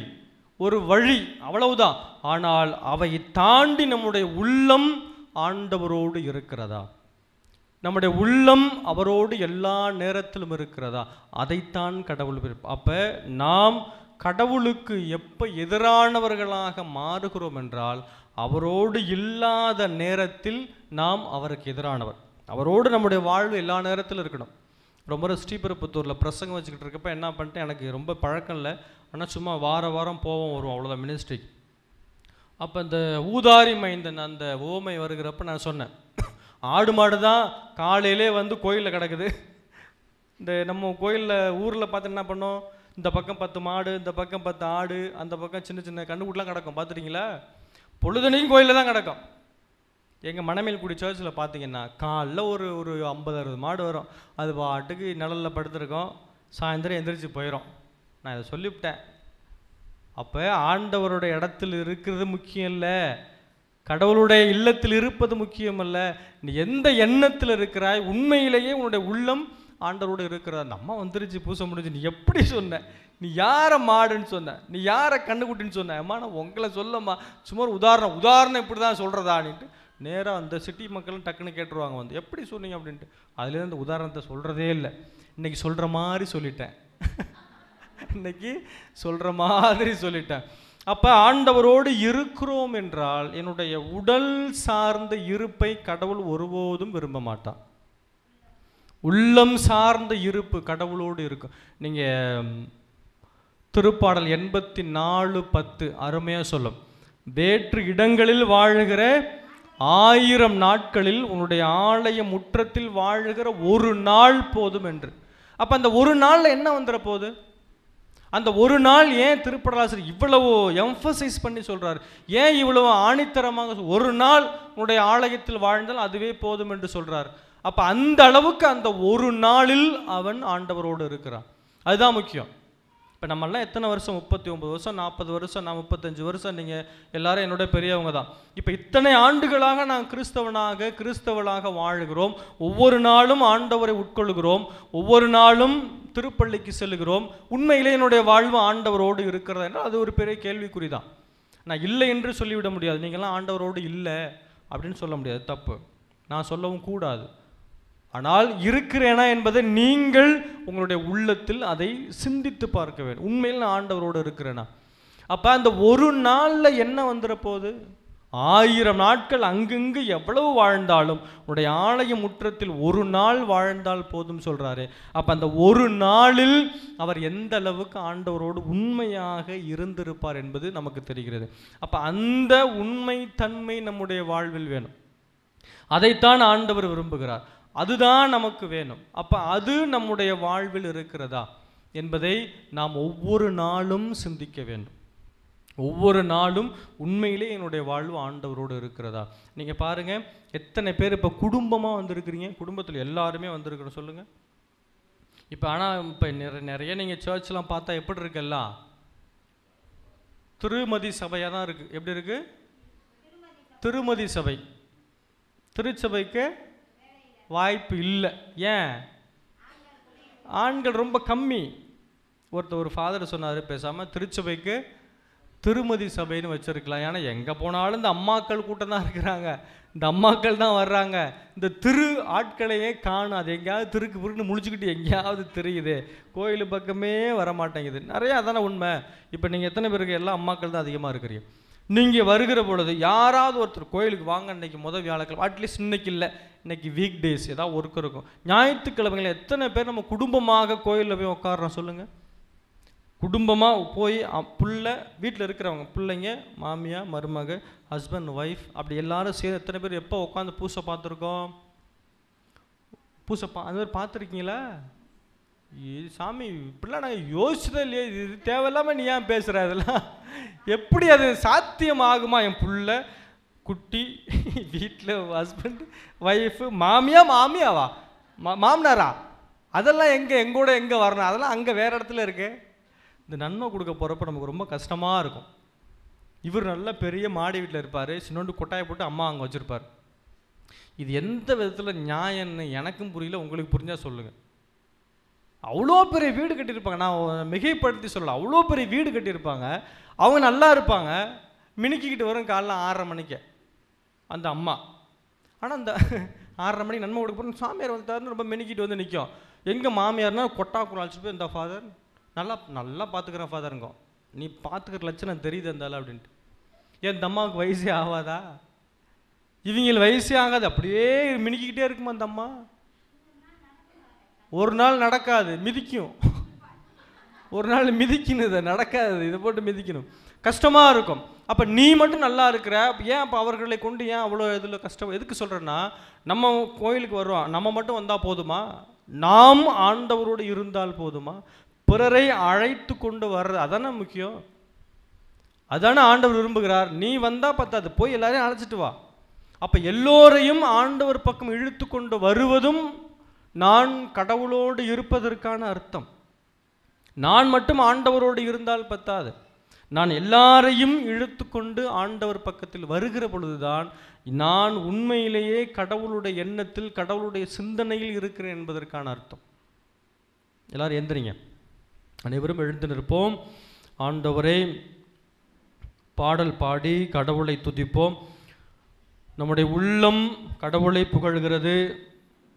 ஒரு வழி, அவ்வளவுதான். ஆனால் அவை தாண்டி நம்முடைய உள்ளம் ஆண்டவரோடு இருக்கிறதா, நம்முடைய உள்ளம் அவரோடு எல்லா நேரத்திலும் இருக்கிறதா, அதைத்தான் கடவுள் விருப்பம். அப்போ நாம் கடவுளுக்கு எப்போ எதிரானவர்களாக மாறுகிறோம் என்றால், அவரோடு இல்லாத நேரத்தில் நாம் அவருக்கு எதிரானவர். அவரோடு நம்முடைய வாழ்வு எல்லா நேரத்திலும் இருக்கணும். ரொம்ப ஸ்ரீபெரும்புத்தூரில் பிரசங்கம் வச்சுக்கிட்டு இருக்கப்போ என்ன பண்ணிட்டேன், எனக்கு ரொம்ப பழக்கம் இல்லை, ஆனால் சும்மா வாரம் போவோம் வருவோம், அவ்வளோதான் மினிஸ்ட்ரிக்கு. அப்போ இந்த ஊதாரி மைந்தன் அந்த ஓமை வருகிறப்ப நான் சொன்னேன், ஆடு மாடு தான் காலையிலே கோயிலில் கிடக்குது. இந்த நம்ம கோயிலில் ஊரில் பார்த்து என்ன பண்ணோம், இந்த பக்கம் 10 மாடு, இந்த பக்கம் 10 ஆடு, அந்த பக்கம் சின்ன சின்ன கண்ணுக்குட்டிலாம் கிடக்கும், பார்த்துட்டீங்களா, பொழுதுனையும் கோயிலில் தான் கிடக்கும். எங்கள் மணமேல்குடி சர்ச்சில் பார்த்தீங்கன்னா காலைல ஒரு 50-60 மாடு வரும், அது பாட்டுக்கு நிழலில் படுத்துருக்கோம், சாயந்தரம் எந்திரிச்சு போயிடும். நான் இதை சொல்லிவிட்டேன். அப்போ ஆண்டவருடைய இடத்தில் இருக்கிறது முக்கியம் இல்லை, கடவுளுடைய இல்லத்தில் இருப்பது முக்கியம் அல்ல, நீ எந்த எண்ணத்தில் இருக்கிறாய், உண்மையிலேயே உன்னுடைய உள்ளம் ஆண்டவரோடு இருக்கிறதா. நம்ம வந்துருச்சு பூசை முடிஞ்சு, நீ எப்படி சொன்ன, நீ யாரை மாடுன்னு சொன்ன, நீ யாரை கண்ணுக்குட்டின்னு சொன்ன, அம்மா நான் உங்களை சொல்லம்மா, சும்மா உதாரணம் இப்படி தான் சொல்கிறதான்ட்டு நேராக அந்த சிட்டி மக்களும் டக்குன்னு கேட்டுருவாங்க, எப்படி சொன்னீங்க அப்படின்ட்டு. அதுலேருந்து அந்த உதாரணத்தை சொல்கிறதே இல்லை, இன்றைக்கி சொல்கிற மாதிரி சொல்லிட்டேன். இன்னைக்கு சொல்ற மாதிரி சொல்லிட்டேன். அப்ப ஆண்டவரோடு இருக்கிறோம் என்றால் என்னுடைய உடல் சார்ந்த இருப்பை கடவுள் ஒருபோதும் விரும்ப மாட்டான். உள்ளம் சார்ந்த இருப்பு கடவுளோடு இருக்கும். நீங்க திருப்பாடல் 84:10 அருமையா சொல்லும். வேற்று இடங்களில் வாழுகிற 1000 நாட்களில் உன்னுடைய ஆலய முற்றத்தில் வாழுகிற ஒரு நாள் போதும் என்று. அப்ப அந்த ஒரு நாள்ல என்ன வந்துட போகுது? அந்த ஒரு நாள் ஏன் திருப்படலாசிரியர் இவ்வளவு எம்பசைஸ் பண்ணி சொல்றாரு? ஏன் இவ்வளவு ஆணித்தரமாக ஒரு நாள் உன்னுடைய ஆலயத்தில் வாழ்ந்தால் அதுவே போதும் என்று சொல்றார்? அப்ப அந்த அளவுக்கு அந்த ஒரு நாளில் அவன் ஆண்டவரோடு இருக்கிறான். அதுதான் முக்கியம். இப்போ நம்மளாம் எத்தனை வருஷம்? 39 வருஷம், 40 வருஷம், நான் 35 வருஷம். நீங்கள் எல்லாரும் என்னோட பெரியவங்க தான். இப்போ இத்தனை ஆண்டுகளாக நான் கிறிஸ்தவளாக வாழுகிறோம். ஒவ்வொரு நாளும் ஆண்டவரை உட்கொள்கிறோம், ஒவ்வொரு நாளும் திருப்பள்ளிக்கு செல்கிறோம். உண்மையிலே என்னுடைய வாழ்வு ஆண்டவரோடு இருக்கிறதா என்றால் அது ஒரு பெரிய கேள்விக்குறி தான். நான் இல்லை என்று சொல்லிவிட முடியாது. நீங்கள்லாம் ஆண்டவரோடு இல்லை அப்படின்னு சொல்ல முடியாது, தப்பு. நான் சொல்லவும் கூடாது. ஆனால் இருக்கிறேனா என்பதை நீங்கள் உங்களுடைய உள்ளத்தில் அதை சிந்தித்து பார்க்க வேண்டும். உண்மையில் நான் ஆண்டவரோடு இருக்கிறேனா? அப்போ அந்த ஒரு நாளில் என்ன வந்துட போகுது? 1000 நாட்கள் அங்கங்கு எவ்வளவு வாழ்ந்தாலும் உன்னுடைய ஆலய முற்றத்தில் ஒரு நாள் வாழ்ந்தால் போதும் சொல்றாரு. அப்போ அந்த ஒரு நாளில் அவர் எந்த அளவுக்கு ஆண்டவரோடு உண்மையாக இருந்திருப்பார் என்பது நமக்கு தெரிகிறது. அப்போ அந்த உண்மை தன்மை நம்முடைய வாழ்வில் வேணும். அதைத்தான் ஆண்டவர் விரும்புகிறார். அதுதான் நமக்கு வேணும். அப்போ அது நம்முடைய வாழ்வில் இருக்கிறதா என்பதை நாம் ஒவ்வொரு நாளும் சிந்திக்க வேண்டும். ஒவ்வொரு நாளும் உண்மையிலே என்னுடைய வாழ்வு ஆண்டவரோடு இருக்கிறதா? நீங்கள் பாருங்கள், எத்தனை பேர் இப்போ குடும்பமாக வந்திருக்கிறீங்க? குடும்பத்தில் எல்லாருமே வந்திருக்கிறோம் சொல்லுங்கள். இப்போ ஆனால் இப்போ நிறைய நீங்கள் சர்ச்லாம் பார்த்தா எப்படி இருக்குல்லாம் திருமதி சபையாக தான் இருக்குது. எப்படி இருக்குது? திருமதி சபை. திருச்சபைக்கு வாய்ப்பு இல்லை. ஏன்? ஆண்கள் ரொம்ப கம்மி. ஒரு ஃபாதர் சொன்னார், பேசாமல் திருச்சபைக்கு திருமதி சபைன்னு வச்சிருக்கலாம். ஏன்னா எங்கே போனாலும் இந்த அம்மாக்கள் கூட்டம் தான் இருக்கிறாங்க, இந்த அம்மாக்கள் தான் வர்றாங்க. இந்த திரு ஆட்களையே காணும். அது எங்கேயாவது திருக்கு புருன்னு முழிச்சுக்கிட்டு எங்கேயாவது தெரியுது, கோயில் பக்கமே வரமாட்டேங்குது. நிறையா அதான உண்மை. இப்போ நீங்கள் எத்தனை பேருக்கு? எல்லாம் அம்மாக்கள் தான் அதிகமாக இருக்கிறீங்க. நீங்கள் வருகிற பொழுது யாராவது ஒருத்தர் கோயிலுக்கு வாங்க, இன்றைக்கி வியாழக்கிழமை, அட்லீஸ்ட் இன்னைக்கு இல்லை, இன்னைக்கு வீக் டேஸ் ஏதாவது ஒர்க் இருக்கும். ஞாயிற்றுக்கிழமைகள் எத்தனை பேர் நம்ம குடும்பமாக கோயிலில் போய் உட்காடுறோம் சொல்லுங்கள்? குடும்பமாக போய் பிள்ளை வீட்டில் இருக்கிறவங்க, பிள்ளைங்க, மாமியார், மருமக, ஹஸ்பண்ட், ஒய்ஃப், அப்படி எல்லாரும் சேர்ந்து எத்தனை பேர் எப்போ உட்காந்து பூசை பார்த்துருக்கோம்? அந்த மாதிரி பார்த்துருக்கீங்களா? சாமி இப்படிலாம் நாங்கள் யோசிச்சதே இல்லையே, இது தேவையில்லாமல் நீ ஏன் பேசுகிற? அதெல்லாம் எப்படி அது சாத்தியமாகுமா? என் புள்ள குட்டி வீட்டில் ஹஸ்பண்ட், ஒய்ஃபு, மாமியாவா மாமனாரா, அதெல்லாம் எங்கூட எங்கே வரணும்? அதெல்லாம் அங்கே வேறு இடத்துல இருக்கு. இந்த நன்மை கொடுக்க போகிறப்ப நமக்கு ரொம்ப கஷ்டமாக இருக்கும். இவர் நல்ல பெரிய மாடி வீட்டில் இருப்பார், சின்னோண்டு கொட்டாயை போட்டு அம்மா அங்கே வச்சுருப்பார். இது எந்த விதத்தில் நியாயம்னு எனக்கும் புரியல, உங்களுக்கு புரிஞ்சால் சொல்லுங்கள். அவ்வளோ பெரிய வீடு கட்டியிருப்பாங்க, நான் மிகைப்படுத்தி சொல்லலை, அவ்வளோ பெரிய வீடு கட்டியிருப்பாங்க. அவங்க நல்லா இருப்பாங்க, மினுக்கிக்கிட்டு வரும் காலைல 6:30 மணிக்கு அந்த அம்மா. ஆனால் அந்த 6:30 மணிக்கு நன்மை கொடுக்க போகிறோம், சாமியார் வந்துட்டாருன்னு ரொம்ப மினுக்கிட்டு வந்து நிற்கும். எங்கள் மாமியார்னா கொட்டாக்குள் அழைச்சிட்டு போய், இந்த ஃபாதர் நல்லா பார்த்துக்கிறேன் ஃபாதருங்க, நீ பார்த்துக்கிற லட்சணம் தெரியுது இருந்தாலும் அப்படின்ட்டு. ஏன் இந்த அம்மாவுக்கு வயசே ஆகாதா? இவங்களுக்கு வயசே ஆகாது, அப்படியே மினுக்கிக்கிட்டே இருக்குமா அந்த அம்மா. ஒரு நாள் நடக்காது, மிதிக்கும். ஒரு நாள் மிதிக்கணும், இதை நடக்காது, இதை போட்டு மிதிக்கணும், கஷ்டமாக இருக்கும். அப்போ நீ மட்டும் நல்லா இருக்கிற, ஏன் அப்போ அவர்களை கொண்டு ஏன் அவ்வளோ இதில் கஷ்டம்? எதுக்கு சொல்கிறேன்னா, நம்ம கோயிலுக்கு வர்றோம், நம்ம மட்டும் வந்தால் போதுமா? நாம் ஆண்டவரோடு இருந்தால் போதுமா? பிறரை அழைத்து கொண்டு வர்றது அதானே முக்கியம். அதானே ஆண்டவர் விரும்புகிறார். நீ வந்தால் பத்தாது, போய் எல்லாரையும் அழைச்சிட்டு வா. அப்போ எல்லோரையும் ஆண்டவர் பக்கம் இழுத்து கொண்டு வருவதும் நான் கடவுளோடு இருப்பதற்கான அர்த்தம். நான் மட்டும் ஆண்டவரோடு இருந்தால் பத்தாது, நான் எல்லாரையும் இழுத்து கொண்டு ஆண்டவர் பக்கத்தில் வருகிற பொழுதுதான் நான் உண்மையிலேயே கடவுளுடைய எண்ணத்தில், கடவுளுடைய சிந்தனையில் இருக்கிறேன் என்பதற்கான அர்த்தம். எல்லாரும் எந்திரிங்க, அனைவரும் எழுந்து நிற்போம். ஆண்டவரே, பாடல் பாடி கடவுளை துதிப்போம். நம்முடைய உள்ளம் கடவுளை புகழ்கிறது,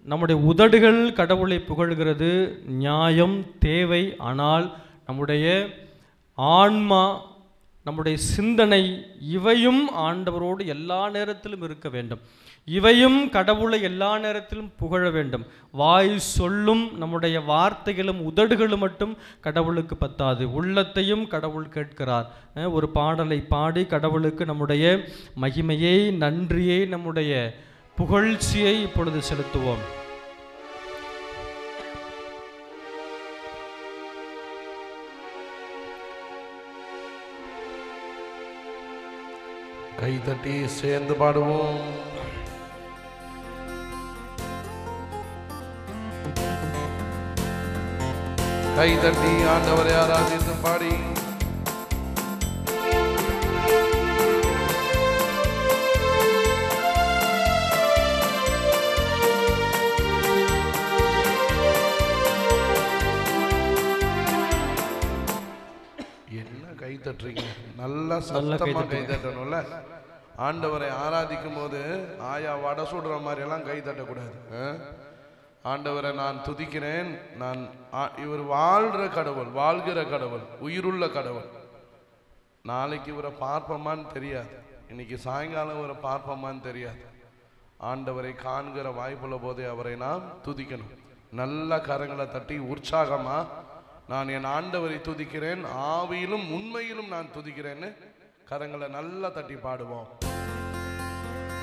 நம்முடைய உதடுகள் கடவுளை புகழ்கிறது. நியாயம் தேவை, ஆனால் நம்முடைய ஆன்மா, நம்முடைய சிந்தனை இவையும் ஆண்டவரோடு எல்லா நேரத்திலும் இருக்க வேண்டும். இவையும் கடவுளை எல்லா நேரத்திலும் புகழ வேண்டும். வாய் சொல்லும் நம்முடைய வார்த்தைகளும் உதடுகளும் மட்டும் கடவுளுக்கு பத்தாது, உள்ளத்தையும் கடவுள் கேட்கிறார். ஒரு பாடலை பாடி கடவுளுக்கு நம்முடைய மகிமையை, நன்றியை, நம்முடைய புகழ்ச்சியை இப்பொழுது செலுத்துவோம். கை தட்டி சேர்ந்து பாடுவோம். கை தட்டி ஆண்டவரை ஆராதித்து பாடி என்ன கை தட்டுறீங்க? நல்லா சத்தமா கை தட்டணும்ல. ஆண்டவரை ஆராதிக்கும் போது ஆயா வடை சுடுற மாதிரி எல்லாம் கை தட்டக்கூடாது. ஆண்டவரை நான் துதிக்கிறேன், நான் இவர் வாழ்கிற கடவுள், வாழ்கிற கடவுள், உயிருள்ள கடவுள். நாளைக்கு இவரை பார்ப்போமான்னு தெரியாது, இன்னைக்கு சாயங்காலம் இவரை பார்ப்போமான்னு தெரியாது. ஆண்டவரை காண்கிற வாய்ப்புள்ள போதே அவரை நாம் துதிக்கணும். நல்ல கரங்களை தட்டி உற்சாகமா நான் என் ஆண்டவரை துதிக்கிறேன், ஆவியிலும் உண்மையிலும் நான் துதிக்கிறேன்னு கரங்களை நல்லா தட்டி பாடுவோம்.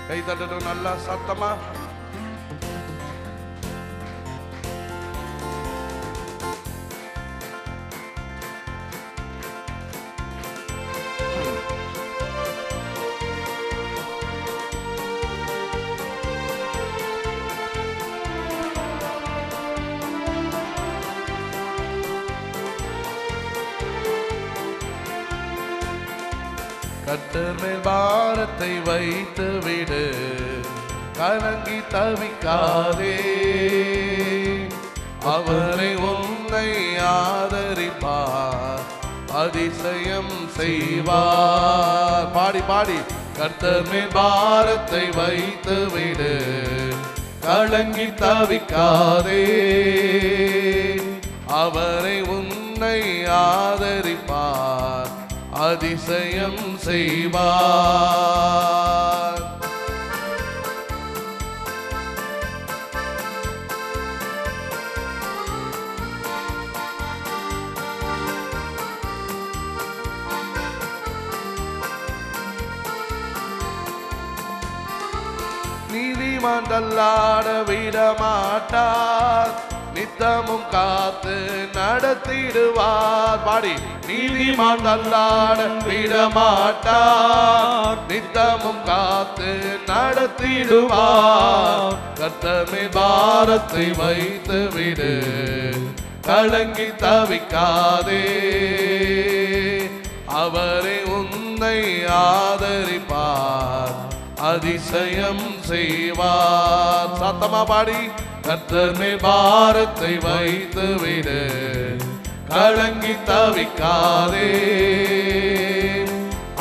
கை தட்டணும் நல்லா சத்தமா. கர்த்தர் மேல் பாரத்தை வைத்து விடு, கலங்கி தவிக்காதே, அவரை உன்னை ஆதரிப்பார், அதிசயம் செய்வார். பாடி பாடி. கர்த்தர் மேல் பாரத்தை வைத்து விடு, கலங்கி தவிக்காதே, அவரை உன்னை ஆதரிப்பார், அதிசயம் செய்வார். நீதிமான் தள்ளாட விடமாட்டார், நித்தமும் காத்து நடத்திடுவார். பாடி. நீதிமான் தள்ளாட விடமாட்டார், நித்தமும் காத்து நடத்திடுவார். கர்த்தர் மேல் பாரத்தை வைத்து விடு, கலங்கி தவிக்காதே, அவரை உன்னை ஆதரிப்பார், அதிசயம் செய்வார். சத்தமா பாடி. கர்த்தர் மேல் பாரத்தை வைத்து விடு, கலங்கி தவிக்காதே,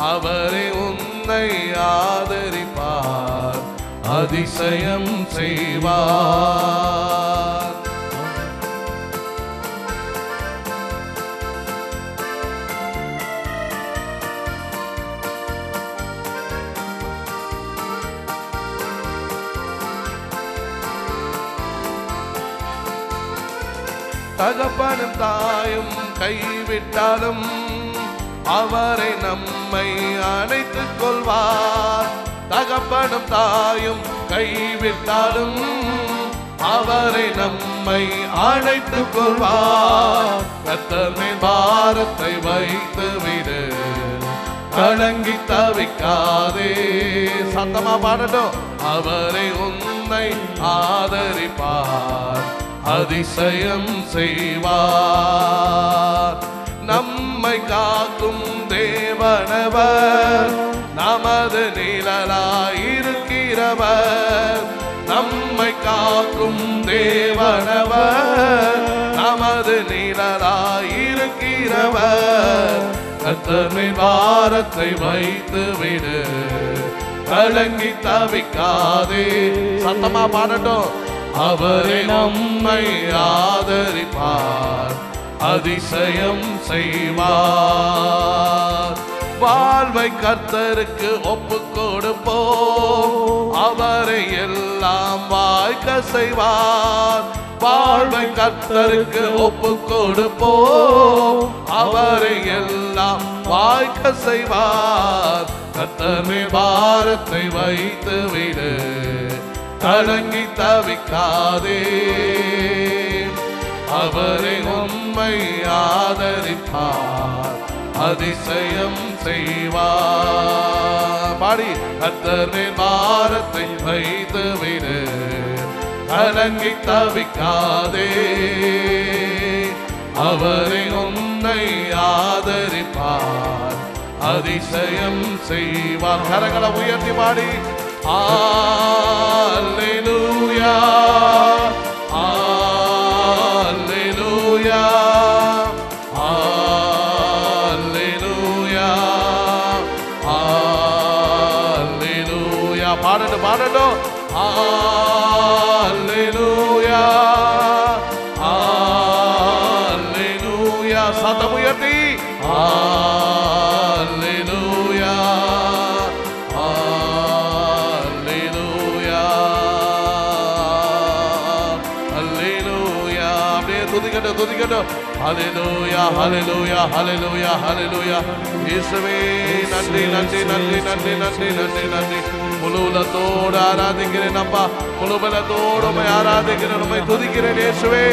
அவரை உன்னை ஆதரிப்பார், அதிசயம் செய்வார். தகப்பனும் தாயும் கைவிட்டாலும் அவரை நம்மை அணைத்துக் கொள்வார். தகப்பனும் தாயும் கைவிட்டாலும் அவரை நம்மை அணைத்துக் கொள்வார். கர்த்தர் மேல் பாரத்தை வைத்து விடு, கலங்கி தவிக்காதே. சத்தமா பாடட்டும். அவரை உன்னை ஆதரிப்பார், அதிசயம் செய்வார். நம்மை காக்கும் தேவனவர், நமது நிழலாயிருக்கிறவர். நம்மை காக்கும் தேவனவர், நமது நிழலாயிருக்கிறவர். கர்த்தர் மேல் பாரத்தை வைத்து விடு, கலங்கி தவிக்காதே. சத்தமா பாடட்டும். அவரை நம்மை ஆதரிப்பார், அதிசயம் செய்வார். வாழ்வை கர்த்தருக்கு ஒப்பு கொடுப்போம், அவரை எல்லாம் வாய்க்க செய்வார். வாழ்வை கர்த்தருக்கு ஒப்பு கொடுப்போம், அவரை எல்லாம் வாய்க்க செய்வார். கர்த்தரே பாரத்தை வைத்து விடு, கலங்கி தவிக்காதே, அவரை உம்மை ஆதரிப்பார், அதிசயம் செய்வார். பாடி கர்த்தரே பாரத்தை வைத்து விடு, கலங்கி தவிக்காதே, அவரை உன்னை ஆதரிப்பார், அதிசயம் செய்வார். கரங்களை உயர்த்தி பாடி அல்லேலூயா அல்லேலூயா அல்லேலூயா அல்லேலூயா. பாடட்டும் பாடட்டும். அல்லேலூயா அல்லேலூயா. சத்தம் உயர்த்தி அல்லேலூயா அல்லேலூயா அல்லேலூயா. அப்படியே துதிக்கட்டும் துதிக்கட்டும். ஹல்லேலூயா ஹல்லேலூயா ஹல்லேலூயா ஹல்லேலூயா. இயேசுவே நன்றி நன்றி நன்றி நன்றி நன்றி நன்றி நன்றி. முழு உள்ளத்தோடு ஆராதிக்கிறேன் அப்பா, முழு பலத்தோடு உம்மை ஆராதிக்கிறேன், உம்மை துதிக்கிறேன் இயேசுவே.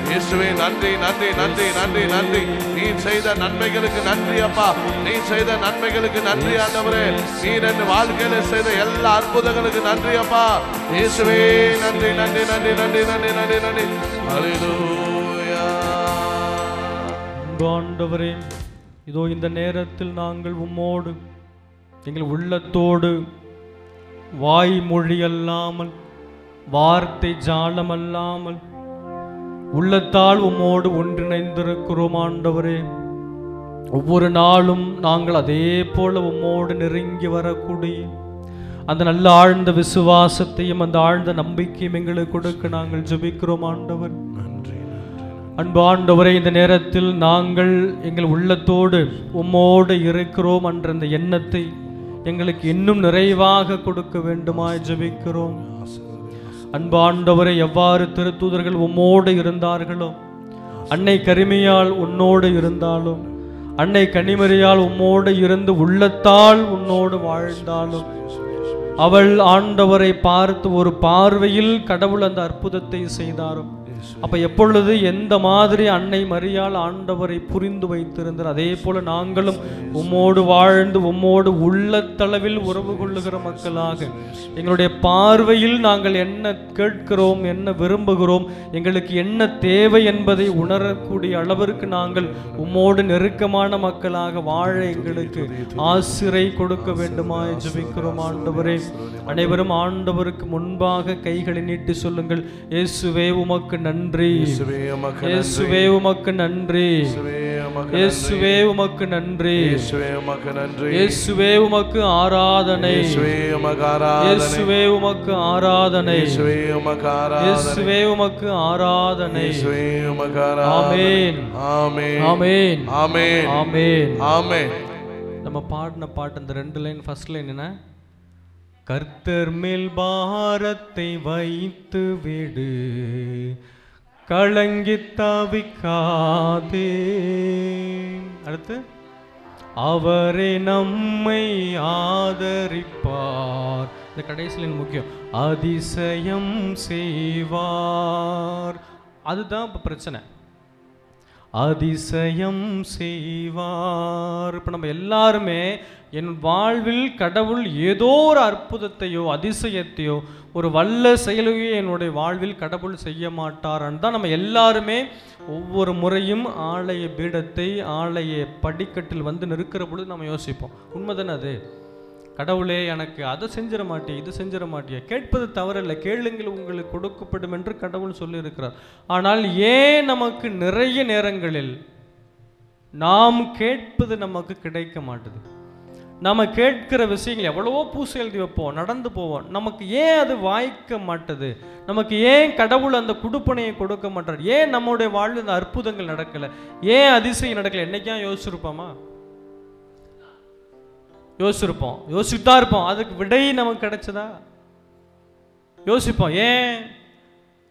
இயேசுவே நன்றி நன்றி நன்றி நன்றி நன்றி. நீ செய்த நன்மைகளுக்கு நன்றி அப்பா, நீ செய்த நன்மைகளுக்கு நன்றி ஆண்டவரே. நீர் என் வாழ்க்கையில செய்த எல்லா அற்புதங்களுக்கு நன்றி அப்பா. இயேசுவே நன்றி நன்றி நன்றி நன்றி நன்றி நன்றி நன்றி. ஹல்லேலூயா. ஆண்டவரே, இதோ இந்த நேரத்தில் நாங்கள் உம்மோடு எங்கள் உள்ளத்தோடு வாய்மொழி அல்லாமல், வார்த்தை ஜாலம் அல்லாமல் உள்ளத்தால் உம்மோடு ஒன்றிணைந்திருக்கிறோம் ஆண்டவரே. ஒவ்வொரு நாளும் நாங்கள் அதே போல உம்மோடு நெருங்கி வரக்கூடிய அந்த நல்ல ஆழ்ந்த விசுவாசத்தையும் அந்த ஆழ்ந்த நம்பிக்கையும் எங்களுக்கு கொடுக்க நாங்கள் ஜெபிக்கிறோம் ஆண்டவர். அன்பு ஆண்டவரே, இந்த நேரத்தில் நாங்கள் எங்கள் உள்ளத்தோடு உம்மோடு இருக்கிறோம் என்ற அந்த எண்ணத்தை எங்களுக்கு இன்னும் நிறைவாக கொடுக்க வேண்டுமாய் ஜெபிக்கிறோம். அன்பு ஆண்டவரே, எவ்வாறு திருத்தூதர்கள் உம்மோடு இருந்தார்களோ, அன்னை கரிமையால் உன்னோடு இருந்தாலும், அன்னை கனிமறியால் உம்மோடு இருந்து உள்ளத்தால் உன்னோடு வாழ்ந்தாலும், அவள் ஆண்டவரை பார்த்து ஒரு பார்வையில் கடவுள் அந்த அற்புதத்தை செய்தாரோ, அப்ப எப்பொழுது எந்த மாதிரி அன்னை மரியாள் ஆண்டவரை புரிந்து வைத்திருந்தார், அதே போல நாங்களும் உம்மோடு வாழ்ந்து உம்மோடு உள்ளத்தளவில் உறவு கொள்ளுகிற மக்களாக எங்களுடைய பார்வையில் நாங்கள் என்ன கேட்கிறோம், என்ன விரும்புகிறோம், எங்களுக்கு என்ன தேவை என்பதை உணரக்கூடிய அளவிற்கு நாங்கள் உம்மோடு நெருக்கமான மக்களாக வாழ எங்களுக்கு ஆசிரை கொடுக்க வேண்டுமாய் ஜெபிக்கிறோம் ஆண்டவரே. அனைவரும் ஆண்டவருக்கு முன்பாக கைகளை நீட்டி சொல்லுங்கள், இயேசுவே உமக்கு நன்றி, இயேசுவே உமக்கு நன்றி, இயேசுவே உமக்கு நன்றி, இயேசுவே உமக்கு ஆராதனை, இயேசுவே உமக்கு ஆராதனை, இயேசுவே உமக்கு ஆராதனை. ஆமென் ஆமென் ஆமென் ஆமென் ஆமென். நம்ம பாடின பாட்டு அந்த 2 லைன், ஃபர்ஸ்ட் லைன் என்ன? கர்த்தர் மேல் பாரத்தை வைத்து விடு, கலங்கி தவிக்காதே. அடுத்து, அவரே நம்மை ஆதரிப்பார். இந்த கடைசியில் முக்கியம், அதிசயம் செய்வார். அதுதான் இப்போ பிரச்சனை, அதிசயம் செய்வார். இப்போ நம்ம எல்லாருமே என் வாழ்வில் கடவுள் ஏதோ ஒரு அற்புதத்தையோ அதிசயத்தையோ ஒரு வல்ல செயலையோ என்னுடைய வாழ்வில் கடவுள் செய்ய மாட்டார்ன்னு தான் நம்ம எல்லாருமே ஒவ்வொரு முறையும் ஆலய பீடத்தை ஆலய படிக்கட்டில் வந்து நிற்கிற பொழுது நம்ம யோசிப்போம். உண்மைதானே அது? கடவுளே எனக்கு அதை செஞ்சிட மாட்டே, இது செஞ்சிட மாட்டியா. கேட்பது தவறில்லை, கேளுங்கள் உங்களுக்கு கொடுக்கப்படும் என்று கடவுள் சொல்லியிருக்கிறார். ஆனால் ஏன் நமக்கு நிறைய நேரங்களில் நாம் கேட்பது நமக்கு கிடைக்க மாட்டுது? நம்ம கேட்கிற விஷயங்கள் எவ்வளவோ பூசை எழுதி வைப்போம், நடந்து போவோம், நமக்கு ஏன் அது வாய்க்க மாட்டுது? நமக்கு ஏன் கடவுள் அந்த குடுப்பனையை கொடுக்க மாட்டார்? ஏன் நம்முடைய வாழ்வில் இந்த அற்புதங்கள் நடக்கல? ஏன் அதிசயம் நடக்கல? என்னைக்கா யோசிச்சிருப்போமா? யோசிச்சிருப்போம், யோசிச்சுட்டு தான் இருப்போம். அதுக்கு விடை நமக்கு கிடைச்சதா? யோசிப்போம், ஏன்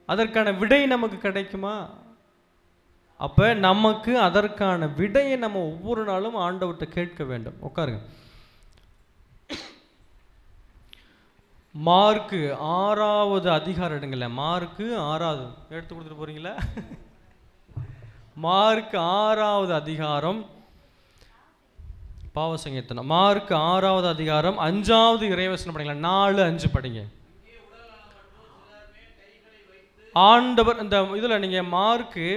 அதற்கான விடை நமக்கு கிடைக்குமா? அப்ப நமக்கு அதற்கான விடையை நம்ம ஒவ்வொரு நாளும் ஆண்டவர்கிட்ட கேட்க வேண்டும். உட்காருங்க. மார்க்கு 6வது அதிகாரம் எடுங்கள. மார்க்கு 6வது எடுத்து கொடுத்துட்டு போறீங்களா? மார்க்கு 6வது அதிகாரம், பாவ சங்கீர்த்தனம். மார்க்கு 6வது அதிகாரம் 5வது இறைவசனம் படிங்களா? 4-5 படிங்க. ஆண்டவர் இந்த இதுல நீங்க மார்க்கு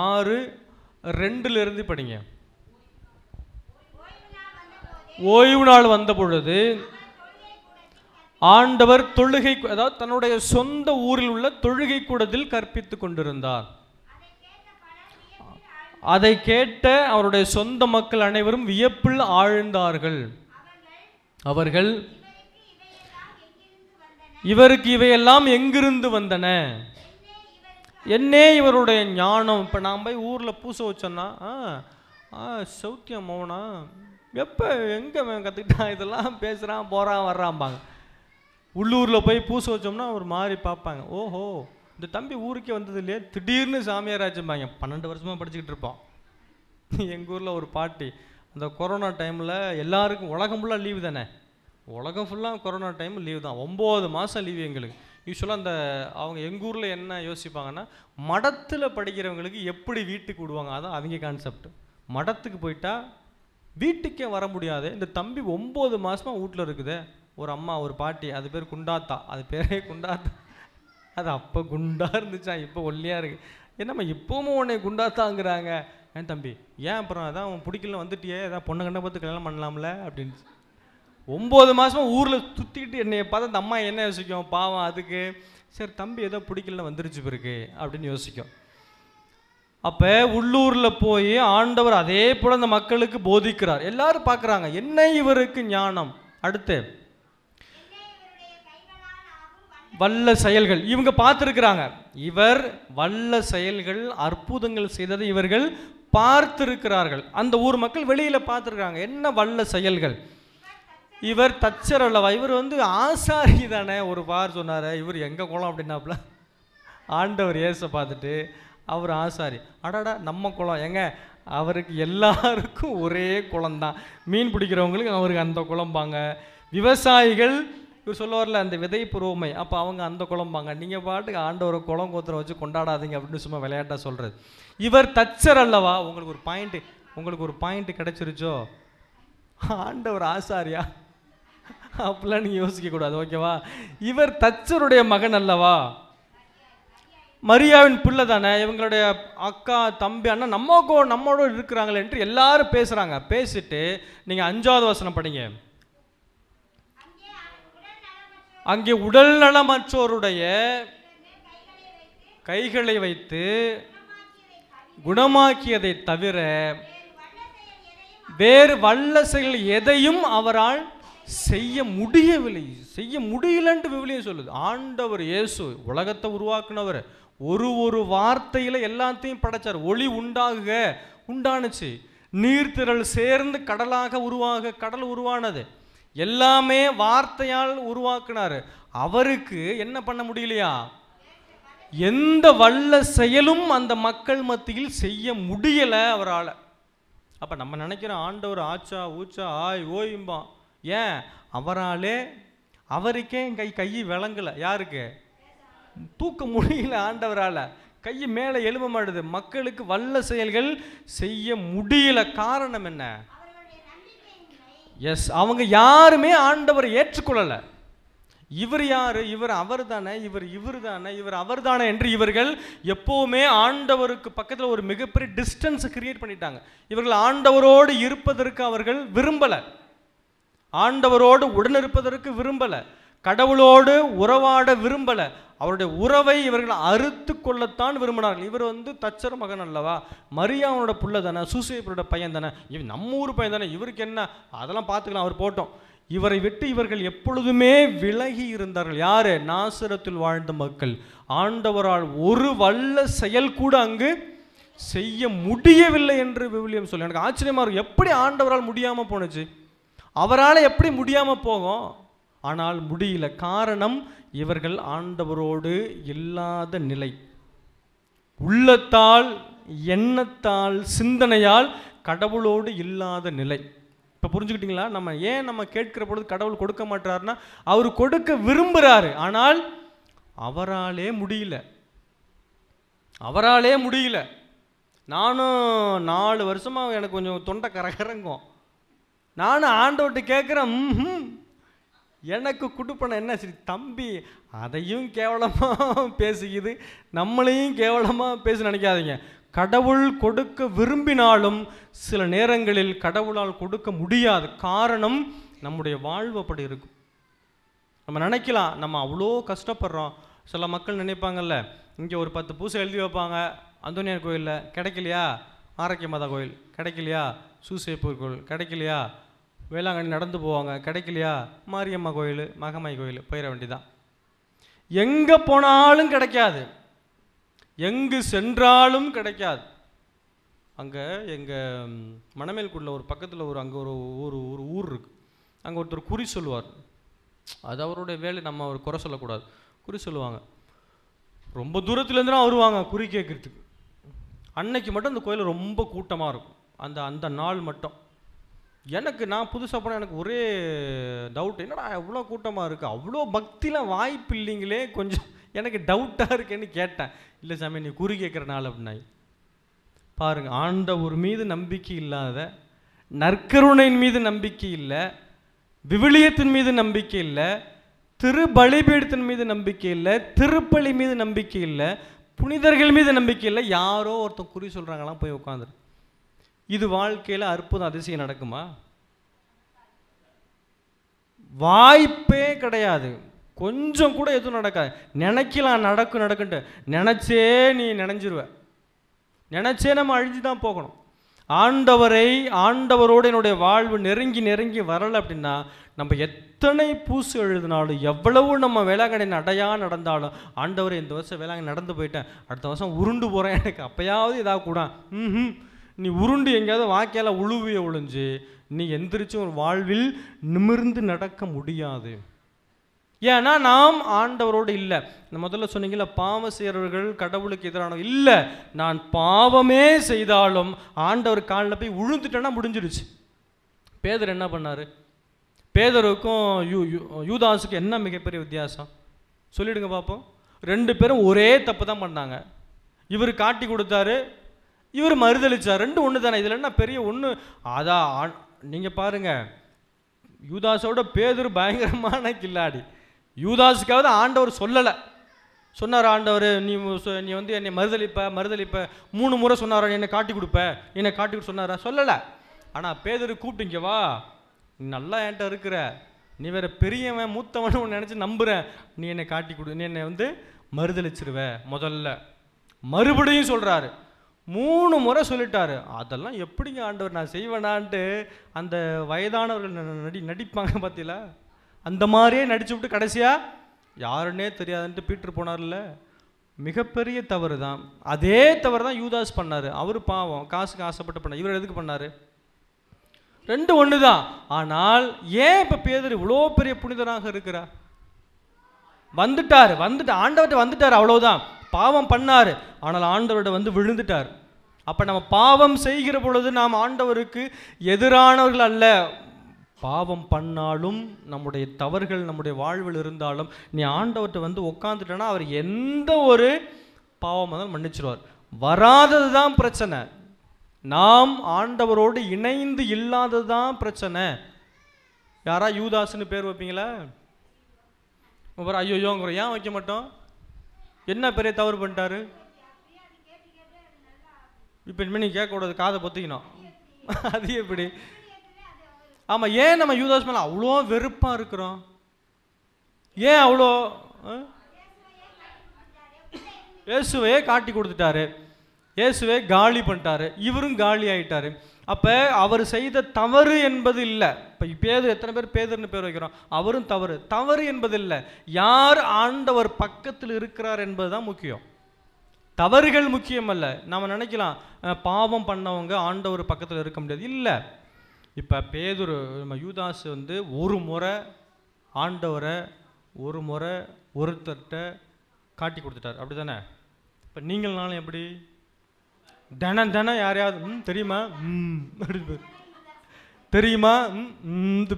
6:2 படிங்க. ஓய்வு நாள் வந்த பொழுது ஆண்டவர் தொழுகை, அதாவது தன்னுடைய சொந்த ஊரில் உள்ள தொழுகை கூடத்தில் கற்பித்துக் கொண்டிருந்தார். அதை கேட்ட அவருடைய சொந்த மக்கள் அனைவரும் வியப்பில் ஆழ்ந்தார்கள். அவர்கள், இவருக்கு இவையெல்லாம் எங்கிருந்து வந்தன? என்னே இவருடைய ஞானம். இப்போ நான் போய் ஊரில் பூசை வச்சோன்னா சௌத்தியம் மௌனா எப்போ எங்கே கற்றுக்கிட்டான், இதெல்லாம் பேசுகிறான் போகிறான் வர்றாம்பாங்க. உள்ளூரில் போய் பூசை வச்சோம்னா ஒரு மாதிரி பார்ப்பாங்க, ஓஹோ இந்த தம்பி ஊருக்கே வந்தது இல்லையே, திடீர்னு சாமியாராச்சும்பாங்க. 12 வருஷமாக படிச்சுக்கிட்டு இருப்போம். எங்கள் ஊரில் ஒரு பாட்டி, அந்த கொரோனா டைமில் எல்லாருக்கும் உலகம் ஃபுல்லாக லீவு தானே, உலகம் ஃபுல்லாக கொரோனா டைம் லீவு தான், 9 மாதம் லீவு எங்களுக்கு. யூஸ்வலாக அந்த அவங்க எங்கள் ஊரில் என்ன யோசிப்பாங்கன்னா, மடத்தில் படிக்கிறவங்களுக்கு எப்படி வீட்டுக்கு விடுவாங்க, அதான் அவங்க கான்செப்ட். மடத்துக்கு போயிட்டா வீட்டுக்கே வர முடியாது, இந்த தம்பி 9 மாதமாக வீட்டில் இருக்குது. ஒரு அம்மா, ஒரு பாட்டி, அது பேர் குண்டாத்தா, அது பேரே குண்டாத்தா. அது அப்போ குண்டா இருந்துச்சா, இப்போ ஒல்லியாக இருக்குது. என்னம்மா இப்போவும் உன்னை குண்டாத்தாங்கிறாங்க? ஏன் தம்பி, ஏன் அப்புறம் அதான் உன் பிடிக்கல வந்துட்டியே, ஏதாவது பொண்ணை கண்ணை பார்த்து கல்யாணம் பண்ணலாம்ல அப்படின்னு. 9 மாதமாக ஊரில் சுற்றிக்கிட்டு என்னை பார்த்தா அந்த அம்மா என்ன யோசிக்கும், பாவம் அதுக்கு, சரி தம்பி ஏதோ பிடிக்கல வந்துருச்சு பிறகு அப்படின்னு யோசிக்கும். அப்போ உள்ளூரில் போய் ஆண்டவர் அதே போல் அந்த மக்களுக்கு போதிக்கிறார். எல்லாரும் பார்க்குறாங்க, என்ன இவருக்கு ஞானம். அடுத்து வல்ல செயல்கள் இவங்க பார்த்துருக்கிறாங்க. இவர் வல்ல செயல்கள், அற்புதங்கள் செய்ததை இவர்கள் பார்த்திருக்கிறார்கள். அந்த ஊர் மக்கள் வெளியில் பார்த்துருக்காங்க. என்ன வல்ல செயல்கள்? இவர் தச்சர் அல்லவா, இவர் ஆசாரி தானே. ஒரு பார் சொன்னார், இவர் எங்கள் குளம் அப்படின்னாப்புல. ஆண்டவர் இயேசு பார்த்துட்டு, அவர் ஆசாரி, அடாடா நம்ம குளம் எங்க, அவருக்கு எல்லாருக்கும் ஒரே குளம்தான். மீன் பிடிக்கிறவங்களுக்கு அவருக்கு அந்த குளம்பாங்க. விவசாயிகள் இவர் சொல்லுவார்ல அந்த விதை புரோமை, அப்போ அவங்க அந்த குளம்பாங்க. நீங்கள் பாட்டுக்கு ஆண்டவரை குளம் கோத்திரம் வச்சு கொண்டாடாதீங்க அப்படின்னு சும்மா விளையாட்டாக சொல்கிறது. இவர் தச்சர் அல்லவா, உங்களுக்கு ஒரு பாயிண்ட் கிடைச்சிருச்சோ, ஆண்டவர் ஆசாரியா அப்படிலாம் நீங்கள் யோசிக்கக்கூடாது, ஓகேவா? இவர் தச்சருடைய மகன் அல்லவா, மரியாவின் பிள்ளை தானே, இவங்களுடைய அக்கா தம்பி அண்ணா நம்மோட இருக்கிறாங்களே என்று எல்லாரும் பேசுகிறாங்க. பேசிட்டு நீங்கள் 5வது வசனம் படிங்க. அங்கே உடல் நலமற்றோருடைய கைகளை வைத்து குணமாக்கியதை தவிர வேறு வல்ல செயல் எதையும் அவரால் செய்ய முடியலன்ட்டு விவிலியம் சொல்லுது. ஆண்டவர் இயேசு உலகத்தை உருவாக்குனவர், ஒரு வார்த்தையில் எல்லாத்தையும் படைச்சார். ஒளி உண்டாகுக, உண்டானுச்சு. நீர்த்திரள் சேர்ந்து கடல் உருவானது. எல்லாமே வார்த்தையால் உருவாக்குனார். அவருக்கு என்ன பண்ண முடியலையா? எந்த வல்ல செயலும் அந்த மக்கள் மத்தியில் செய்ய முடியலை அவரால். அப்போ நம்ம நினைக்கிற ஆண்டவர் ஆச்சா ஊச்சா ஆய் ஓயும்பா, ஏன் அவருக்கே கை விளங்கலை. யாருக்கு? தூக்க முடியல ஆண்டவரால். கை மேலே எழும்ப மாட்டுது. மக்களுக்கு வல்ல செயல்கள் செய்ய முடியல. காரணம் என்ன? எஸ், அவங்க யாருமே ஆண்டவரை ஏற்றுக்கொள்ளலை. இவர் யாரு, இவர் அவர் தானே, இவர் தானே, இவர் அவர் தானே என்று இவர்கள் எப்போவுமே ஆண்டவருக்கு பக்கத்தில் ஒரு மிகப்பெரிய டிஸ்டன்ஸை கிரியேட் பண்ணிட்டாங்க. இவர்கள் ஆண்டவரோடு இருப்பதற்கு அவர்கள் விரும்பலை, ஆண்டவரோடு உடனிருப்பதற்கு விரும்பலை. கடவுளோடு உறவாட விரும்பலை. அவருடைய உறவை இவர்கள் அறுத்து கொள்ளத்தான் விரும்பினார்கள். இவர் தச்சர் மகன் அல்லவா, மரியாவோட புள்ள தானே, சூசேப்பரோட பையன் தானே, இவன் நம்ம ஊர் பையன் தானே, இவருக்கு என்ன, அதெல்லாம் பார்த்துக்கலாம், அவர் போட்டோம். இவரை விட்டு இவர்கள் எப்பொழுதுமே விலகி இருந்தார்கள். யாரு? நாசரத்தில் வாழ்ந்த மக்கள். ஆண்டவரால் ஒரு வல்ல செயல் கூட அங்கு செய்ய முடியவில்லை என்று விவிலியம் சொல்லி. எனக்கு ஆச்சரியமா இருக்கும், எப்படி ஆண்டவரால் முடியாம போனுச்சு? அவரால் எப்படி முடியாம போகும்? ஆனால் முடியல. காரணம், இவர்கள் ஆண்டவரோடு இல்லாத நிலை. உள்ளத்தால், எண்ணத்தால், சிந்தனையால் கடவுளோடு இல்லாத நிலை. இப்போ புரிஞ்சுக்கிட்டீங்களா? நம்ம கேட்கிற பொழுது கடவுள் கொடுக்க மாட்டாருன்னா, அவர் கொடுக்க விரும்புகிறாரு, ஆனால் அவராலே முடியல. நானும் 4 வருஷமாக எனக்கு கொஞ்சம் தொண்டை கரகரங்கும். நானும் ஆண்டவர்கிட்ட கேட்குறேன், எனக்கு கொடுப்பன என்ன சரி தம்பி, அதையும் கேவலமாக பேசிக்குது, நம்மளையும் கேவலமாக பேச நினைக்காதீங்க. கடவுள் கொடுக்க விரும்பினாலும் சில நேரங்களில் கடவுளால் கொடுக்க முடியாது. காரணம், நம்முடைய வாழ்வு அப்படி இருக்கும். நம்ம நினைக்கலாம், நம்ம அவ்வளோ கஷ்டப்படுறோம். சில மக்கள் நினைப்பாங்கல்ல, இங்கே ஒரு 10 பூசை எழுதி வைப்பாங்க, அந்தோனியார் கோயிலில் கிடைக்கலையா, ஆரோக்கிய மாதா கோயில் கிடைக்கலையா, சூசேப்பூர் கோயில் கிடைக்கலையா, வேளாங்கண்ணி நடந்து போவாங்க கிடைக்கலையா, மாரியம்மா கோயில், மகமாய் கோயில் போயிட வேண்டிதான். எங்கே போனாலும் கிடைக்காது, எங்கு சென்றாலும் கிடைக்காது. அங்கே எங்கள் மணமேல்குடியில் ஒரு பக்கத்தில் அங்கே ஒரு ஊர் இருக்குது. அங்கே ஒருத்தர் குறி சொல்லுவார். அது அவருடைய வேலை, நம்ம அவர் குறை சொல்லக்கூடாது. குறி சொல்லுவாங்க. ரொம்ப தூரத்துலேருந்துலாம் வருவாங்க குறி கேட்குறதுக்கு. அன்னைக்கு மட்டும் அந்த கோயில் ரொம்ப கூட்டமாக இருக்கும். அந்த நாள் மட்டும் நான் புதுசாக போனால் எனக்கு ஒரே டவுட், என்னடா எவ்வளோ கூட்டமாக இருக்குது, அவ்வளோ பக்திலாம் வாய்ப்பு இல்லைங்களே, கொஞ்சம் எனக்கு டவுட்டாக இருக்கேன்னு கேட்டேன். இல்லை சாமி, நீ குறி கேட்குறனால அப்படின்னா. பாருங்கள், ஆண்டவர் மீது நம்பிக்கை இல்லாத, நற்கருணையின் மீது நம்பிக்கை இல்லை, விவிலியத்தின் மீது நம்பிக்கை இல்லை, திருபலிபீடத்தின் மீது நம்பிக்கை இல்லை, திருப்பலி மீது நம்பிக்கை இல்லை, புனிதர்கள் மீது நம்பிக்கை இல்லை, யாரோ ஒருத்தன் குறி சொல்கிறாங்களாம் போய் உட்காந்துரு. இது வாழ்க்கையில் அற்புதம் அதிசயம் நடக்குமா? வாய்ப்பே கிடையாது. கொஞ்சம் கூட எதுவும் நடக்காது. நினைக்கலாம் நடக்குன்ட்டு, நினச்சே நீ நினைஞ்சிருவ, நினச்சே நம்ம அழிஞ்சு தான் போகணும். ஆண்டவரோடு என்னுடைய வாழ்வு நெருங்கி வரலை அப்படின்னா, நம்ம எத்தனை பூசு எழுதினாலும், எவ்வளவு நம்ம வேளாங்கண்ணி நடையாக நடந்தாலும், ஆண்டவர் இந்த வருஷம் வேளாங்கண்ணி நடந்து போயிட்டேன், அடுத்த வருஷம் உருண்டு போகிறேன், எனக்கு அப்போயாவது இதாக கூட நீ உருண்டு எங்கேயாவது வாக்கையால் உழுவிய ஒழிஞ்சு நீ எந்திரிச்சு ஒரு வாழ்வில் நிமிர்ந்து நடக்க முடியாது. ஏன்னா நாம் ஆண்டவரோடு இல்லை. முதல்ல சொன்னீங்கல்ல, பாவம் செய்கிறவர்கள் கடவுளுக்கு எதிரான இல்லை. நான் பாவமே செய்தாலும் ஆண்டவர் காலில் போய் விழுந்துட்டேன்னா முடிஞ்சிடுச்சு. பேதர் என்ன பண்ணார்? பேதருக்கும் யூதாஸுக்கும் என்ன மிகப்பெரிய வித்தியாசம் சொல்லிடுங்க பார்ப்போம். 2 பேரும் ஒரே தப்பு தான் பண்ணாங்க. இவர் காட்டி கொடுத்தாரு, இவர் மறுதளிச்சார். 2 ஒன்று தானே, இதில் என்ன பெரிய ஒன்று? அதான் நீங்கள் பாருங்கள், யூதாஸோட பேதர் பயங்கரமான கில்லாடி. யூதாஸுக்காவது ஆண்டவர் சொல்லலை. சொன்னார் ஆண்டவர், நீ என்னை மறுதளிப்ப 3 முறை சொன்னாரா, என்னை காட்டி கொடுப்ப, என்னை காட்டி கொடு சொன்னாரா? சொல்லலை. ஆனால் பேதரு கூப்பிட்டு, இங்கே வா, நீ நல்லா என்கிட்ட இருக்கிற, நீ வேற பெரியவன் மூத்தவன் உன்னை நினச்சி நம்புகிறேன், நீ என்னை காட்டி கொடு, நீ என்னை மறுதளிச்சிருவ. முதல்ல மறுபடியும் சொல்கிறாரு, 3 முறை சொல்லிட்டாரு. அதெல்லாம் எப்படிங்க ஆண்டவர் நான் செய்வேனான்ட்டு அந்த வயதானவர்கள் நடிப்பாங்க பார்த்தீங்களா, அந்த மாதிரியே நடிச்சு விட்டு கடைசியாக யாருன்னே தெரியாதுன்ட்டு பீட்டர் போனார்ல. மிகப்பெரிய தவறு தான். அதே தவறு தான் யூதாஸ் பண்ணார். அவர் பாவம், காசுக்கு ஆசைப்பட்டு பண்ணார். இவர் எதுக்கு பண்ணார்? 2 ஒன்று தான். ஆனால் ஏன் இப்போ பேதர் இவ்வளோ பெரிய புனிதராக இருக்கிறார்? ஆண்டவர்கிட்ட வந்துட்டார், அவ்வளோதான். பாவம் பண்ணார், ஆனால் ஆண்டவர்கிட்ட விழுந்துட்டார். அப்போ நம்ம பாவம் செய்கிற பொழுது நாம் ஆண்டவருக்கு எதிரானவர்கள் அல்ல. பாவம் பண்ணாலும், நம்முடைய தவறுகள் நம்முடைய வாழ்வில் இருந்தாலும், நீ ஆண்டவர்கிட்ட உட்காந்துட்டேன்னா அவர் எந்த ஒரு பாவம் வந்தாலும் மன்னிச்சிடுவார். வராதது தான் பிரச்சனை. நாம் ஆண்டவரோடு இணைந்து இல்லாதது தான் பிரச்சனை. யாரா யூதாஸ்ன்னு பேர் வைப்பீங்களா? ஐயோங்கிற ஏன் வைக்க மாட்டோம்? என்ன பெரிய தவறு பண்ணிட்டாரு? இப்போ இனிமேல் நீ கேட்கக்கூடாது, காதை பொத்திக்கணும். அது எப்படி? ஆமாம், ஏன் நம்ம யூதாஸ் மேலே அவ்வளோ வெறுப்பாக இருக்கிறோம்? ஏன் அவ்வளோ? இயேசுவையே காட்டி கொடுத்துட்டாரு, இயேசுவே காலி பண்ணிட்டாரு, இவரும் காலி ஆயிட்டாரு. அப்போ அவர் செய்த தவறு என்பது இல்லை. இப்போ பேதுரு, எத்தனை பேர் பேதுருன்னு பேர் வைக்கிறோம், அவரும் தவறு என்பது இல்லை. யார் ஆண்டவர் பக்கத்தில் இருக்கிறார் என்பது தான் முக்கியம். தவறுகள் முக்கியம் அல்ல. நம்ம நினைக்கலாம் பாவம் பண்ணவங்க ஆண்டவர் பக்கத்தில் இருக்க முடியாது. இல்லை. இப்போ பேதுரு, யூதாஸ் ஒரு முறை ஆண்டவரை ஒரு முறை ஒருத்தர்கிட்ட காட்டி கொடுத்துட்டார், அப்படி தானே? இப்போ நீங்கள்னாலும் எப்படி? தினம் யாரையாவது தெரியுமா அப்படி தெரியுமா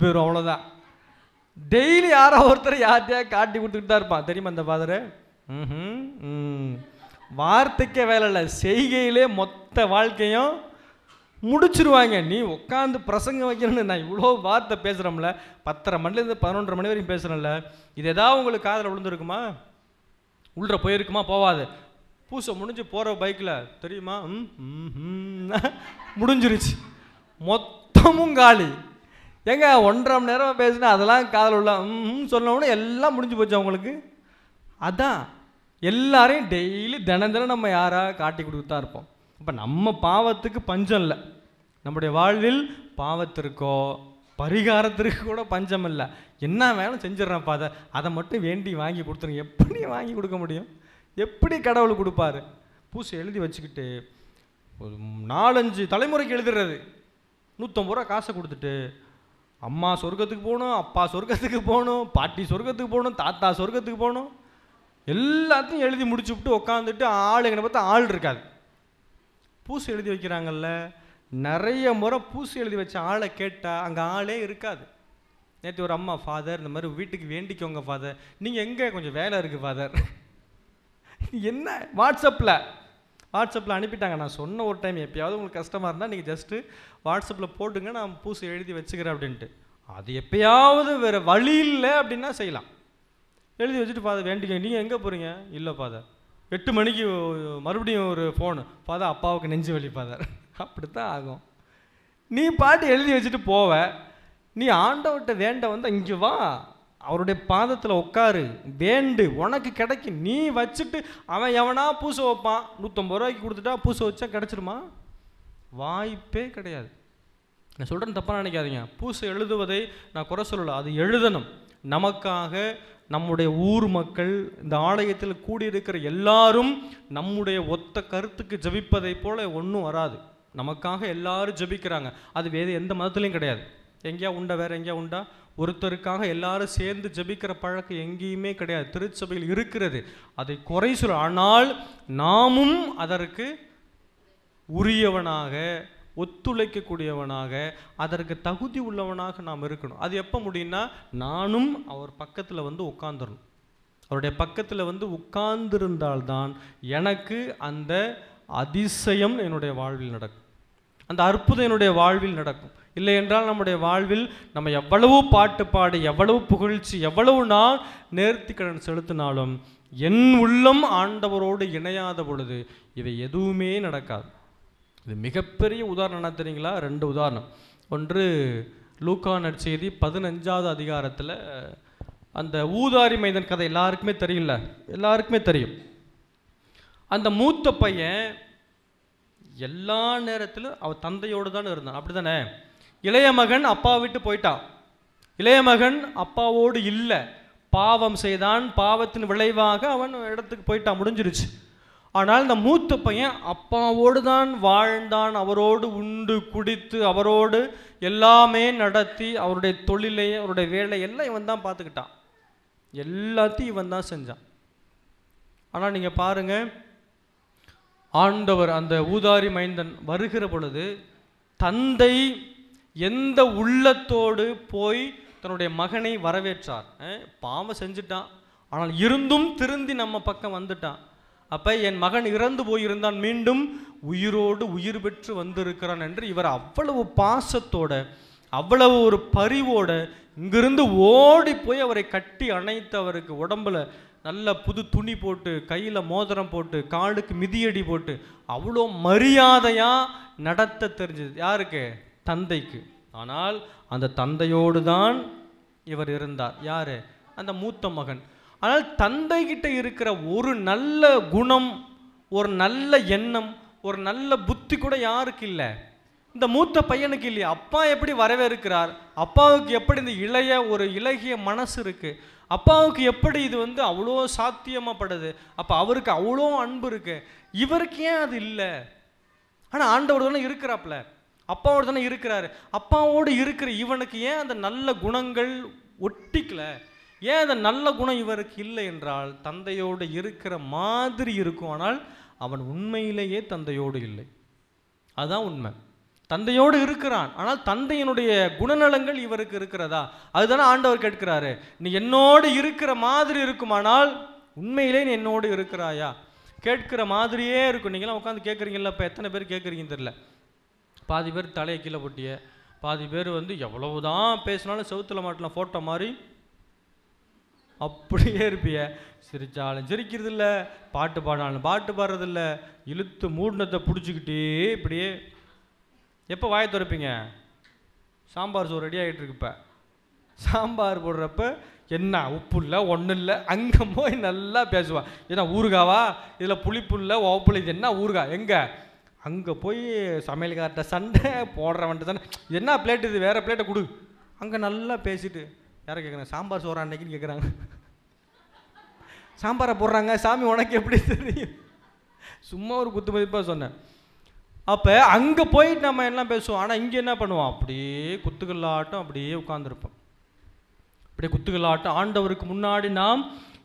பேரும், அவ்வளோதான். டெய்லி யாரோ ஒருத்தர் யார்கிட்டயா காட்டி கொடுத்துக்கிட்டு தான் இருப்பான். தெரியுமா அந்த ஃபாதரு? வார்த்தைக்கே வேலை இல்லை, செய்கையிலே மொத்த வாழ்க்கையும் முடிச்சிருவாங்க. நீ உட்காந்து பிரசங்கம் வைக்கணும்னு நான் இவ்வளோ வார்த்தை பேசுகிறோம்ல, 10:30 மணிலேருந்து 11:30 மணி வரைக்கும் பேசுகிறேன்ல, இது ஏதாவது உங்களுக்கு காதில் விழுந்துருக்குமா? உள்ள போயிருக்குமா? போவாது. பூசை முடிஞ்சு போகிற பைக்கில் தெரியுமா முடிஞ்சிருச்சு, மொத்தமும் காலி. ஏங்க 1.5 மணி நேரம் பேசுனா அதெல்லாம் காதில் உள்ள சொன்னோன்னு எல்லாம் முடிஞ்சு போச்சு அவங்களுக்கு. அதான் எல்லாரையும் டெய்லி தினம் நம்ம யாராக காட்டி கொடுத்து தான் இருப்போம். இப்போ நம்ம பாவத்துக்கு பஞ்சம் இல்லை, நம்முடைய வாழ்வில் பாவத்திற்கோ பரிகாரத்திற்கு கூட பஞ்சம் இல்லை. என்ன வேணும் செஞ்சிடறேன் ஃபாதர், அதை மட்டும் வேண்டி வாங்கி கொடுத்துருங்க. எப்படி வாங்கி கொடுக்க முடியும்? எப்படி கடவுள் கொடுப்பாரு? பூசை எழுதி வச்சுக்கிட்டு ஒரு 4-5 தலைமுறைக்கு எழுதுறது, 150 ரூபா காசை கொடுத்துட்டு அம்மா சொர்க்கத்துக்கு போகணும், அப்பா சொர்க்கத்துக்கு போகணும், பாட்டி சொர்க்கத்துக்கு போகணும், தாத்தா சொர்க்கத்துக்கு போகணும், எல்லாத்தையும் எழுதி முடிச்சு விட்டு உட்காந்துட்டு ஆளுங்களை பார்த்தா ஆள் இருக்காது. பூசை எழுதி வைக்கிறாங்கல்ல, நிறைய முறை பூசை எழுதி வச்ச ஆளை கேட்டால் அங்கே ஆளே இருக்காது. நேற்று ஒரு அம்மா, ஃபாதர் இந்த மாதிரி வீட்டுக்கு வேண்டிக்கோங்க ஃபாதர், நீங்கள் எங்கே கொஞ்சம் வேலை இருக்குது ஃபாதர். என்ன வாட்ஸ்அப்பில் அனுப்பிட்டாங்க. நான் சொன்ன ஒரு டைம், எப்பயாவது உங்களுக்கு கஷ்டமாக இருந்தால் நீங்கள் ஜஸ்ட்டு வாட்ஸ்அப்பில் போட்டுங்க, நான் பூசை எழுதி வச்சுக்கிறேன் அப்படின்ட்டு. அது எப்பயாவது வேறு வழி இல்லை அப்படின்னா செய்யலாம். எழுதி வச்சுட்டு ஃபாதர் வேண்டிக்க, நீங்கள் எங்கே போகிறீங்க? இல்லை ஃபாதர் 8 மணிக்கு மறுபடியும் ஒரு ஃபோனு, ஃபாதர் அப்பாவுக்கு நெஞ்சு வலி ஃபாதர். அப்படித்தான் ஆகும். நீ பாட்டு எழுதி வச்சுட்டு போவ, நீ ஆண்டவர்கிட்ட வேண்ட வந்தால் இங்கே வா, அவருடைய பாதத்தில் உட்காரு, வேண்டு, உனக்கு கிடைக்கும். நீ வச்சுட்டு அவன் எவனா பூசை வைப்பான், 150 ரூபாய்க்கு கொடுத்துட்டா பூசை வச்சா கிடச்சிருமா? வாய்ப்பே கிடையாது. நான் சொல்கிறேன், தப்பாக நினைக்காதீங்க. பூசை எழுதுவதை நான் குறை சொல்லலை, அது எழுதணும். நமக்காக நம்முடைய ஊர் மக்கள், இந்த ஆலயத்தில் கூடியிருக்கிற எல்லாரும் நம்முடைய ஒத்த கருத்துக்கு ஜபிப்பதை போல ஒன்றும் வராது. நமக்காக எல்லாரும் ஜபிக்கிறாங்க, அது வேறு எந்த மதத்துலையும் கிடையாது. எங்கேயா உண்டா? வேறு எங்கேயா உண்டா? ஒருத்தருக்காக எல்லாரும் சேர்ந்து ஜபிக்கிற பழக்கம் எங்கேயுமே கிடையாது. திருச்சபையில் இருக்கிறது, அதை குறை சொல்ல. ஆனால் நாமும் அதற்கு உரியவனாக, ஒத்துழைக்கக்கூடியவனாக, அதற்கு தகுதி உள்ளவனாக நாம் இருக்கணும். அது எப்போ முடியும்னா, நானும் அவர் பக்கத்தில் உட்காந்துடணும். அவருடைய பக்கத்தில் உட்கார்ந்திருந்தால்தான் எனக்கு அந்த அதிசயம் என்னுடைய வாழ்வில் நடக்கும், அந்த அற்புதம் என்னுடைய வாழ்வில் நடக்கும். இல்லை என்றால் நம்முடைய வாழ்வில் நம்ம எவ்வளவு பாட்டு பாடி, எவ்வளவு புகழ்ச்சி, எவ்வளவு நான் நேர்த்திக்கடன் செலுத்தினாலும் என் உள்ளம் ஆண்டவரோடு இணையாத பொழுது இவை எதுவுமே நடக்காது. இது மிகப்பெரிய உதாரணம் என்ன தெரியுங்களா? 2 உதாரணம். ஒன்று, லூக்கா நற்செய்தி 15வது அதிகாரத்தில் அந்த ஊதாரி மைந்தன் கதை எல்லாருக்குமே தெரியும்ல, எல்லாருக்குமே தெரியும். அந்த மூத்த பையன் எல்லா நேரத்திலும் அவன் தந்தையோடு தான் இருந்தான், அப்படி தானே? இளைய மகன் அப்பா விட்டு போயிட்டான். இளைய மகன் அப்பாவோடு இல்லை, பாவம் செய்தான், பாவத்தின் விளைவாக அவன் இடத்துக்கு போயிட்டான், முடிஞ்சிருச்சு. ஆனால் இந்த மூத்த பையன் அப்பாவோடு தான் வாழ்ந்தான், அவரோடு உண்டு குடித்து அவரோடு எல்லாமே நடத்தி, அவருடைய தொழிலை, அவருடைய வேலை எல்லாம் இவன் தான் பார்த்துக்கிட்டான், எல்லாத்தையும் இவன் தான் செஞ்சான். ஆனால் நீங்கள் பாருங்க, ஆண்டவர் அந்த ஊதாரி மைந்தன் வருகிற பொழுது தந்தை எந்த உள்ளத்தோடு போய் தன்னுடைய மகனை வரவேற்றார். பாவம் செஞ்சுட்டான், ஆனால் இருந்தும் திருந்தி நம்ம பக்கம் வந்துட்டான். அப்போ என் மகன் இறந்து போயிருந்தான், மீண்டும் உயிரோடு உயிர் பெற்று வந்திருக்கிறான் என்று இவர் அவ்வளவு பாசத்தோட, அவ்வளவு ஒரு பரிவோட இங்கிருந்து ஓடி போய் அவரை கட்டி அணைத்து, அவருக்கு உடம்புல நல்ல புது துணி போட்டு, கையில் மோதிரம் போட்டு, காலுக்கு மிதியடி போட்டு அவ்வளோ மரியாதையாக நடத்த தெரிஞ்சது. யாருக்கு? தந்தைக்கு. ஆனால் அந்த தந்தையோடு தான் இவர் இருந்தார். யார்? அந்த மூத்த மகன். ஆனால் தந்தை கிட்ட இருக்கிற ஒரு நல்ல குணம், ஒரு நல்ல எண்ணம், ஒரு நல்ல புத்தி கூட யாருக்கு இல்லை? இந்த மூத்த பையனுக்கு இல்லையா? அப்பா எப்படி வரவேற்கிறார், அப்பாவுக்கு எப்படி இந்த இளகிய மனசு இருக்கு, அப்பாவுக்கு எப்படி இது அவ்வளோ சாத்தியமாகப்படுது, அப்போ அவருக்கு அவ்வளோ அன்பு இருக்கு, இவருக்கு ஏன் அது இல்லை? ஆனால் ஆண்டவர் தானே இருக்கிறாப்ல, அப்பாவோடு தானே இருக்கிறாரு. அப்பாவோடு இருக்கிற இவனுக்கு ஏன் அந்த நல்ல குணங்கள் ஒட்டிக்கல? ஏன் அந்த நல்ல குணம் இவருக்கு இல்லை என்றால், தந்தையோடு இருக்கிற மாதிரி இருக்கும், ஆனால் அவன் உண்மையிலேயே தந்தையோடு இல்லை. அதுதான் உண்மை. தந்தையோடு இருக்கிறான், ஆனால் தந்தையினுடைய குணநலங்கள் இவருக்கு இருக்கிறதா? அதுதானே ஆண்டவர் கேட்கிறாரு. நீ என்னோடு இருக்கிற மாதிரி இருக்குமானால் உண்மையிலே நீ என்னோடு இருக்கிறாயா? கேட்கிற மாதிரியே இருக்கும். நீங்களாம் உட்காந்து கேட்குறீங்களா? இப்போ எத்தனை பேர் கேட்குறீங்கன்னு தெரியல. பாதி பேர் தலையை கீழே போட்டிய, பாதி பேர் எவ்வளவுதான் பேசினாலும் செவுத்துல மாட்டலாம் ஃபோட்டோ மாதிரி அப்படியே இருப்பிய. சிரிச்சாலும் சிரிக்கிறது இல்லை, பாட்டு பாடினாலும் பாட்டு பாடுறதில்ல, இழுத்து மூடினத்தை பிடிச்சிக்கிட்டே இப்படியே. எப்போ வாயை திறப்பீங்க? சாம்பார் சோறு ரெடி ஆகிட்டு இருக்கு. இப்போ சாம்பார் போடுறப்ப என்ன உப்பு இல்லை ஒன்றும் இல்லை, அங்கே போய் நல்லா பேசுவான். ஏன்னா ஊறுகாவா, இதில் புளிப்பு இல்லை உப்புல, இது என்ன ஊறுகா எங்கே? அங்கே போய் சமையல்கார்ட்ட சண்டை போடுறவன்ட்டு தானே, என்ன பிளேட் இது, வேறு பிளேட்டை கொடு. அங்கே நல்லா பேசிட்டு யாரை கேட்குறாங்க? சாம்பார் சோறா அன்னைக்குன்னு கேட்குறாங்க. சாம்பாரை போடுறாங்க, சாமி உனக்கு எப்படி தெரியும்? சும்மா ஒரு குத்து மதிப்பாக சொன்னேன். அப்போ அங்கே போயிட்டு நம்ம எல்லாம் பேசுவோம். ஆனால் இங்கே என்ன பண்ணுவோம்? அப்படியே குத்துக்கல்லாட்டம் அப்படியே உட்காந்துருப்போம். அப்படியே குத்துக்கல்லாட்டம். ஆண்டவருக்கு முன்னாடி நாம்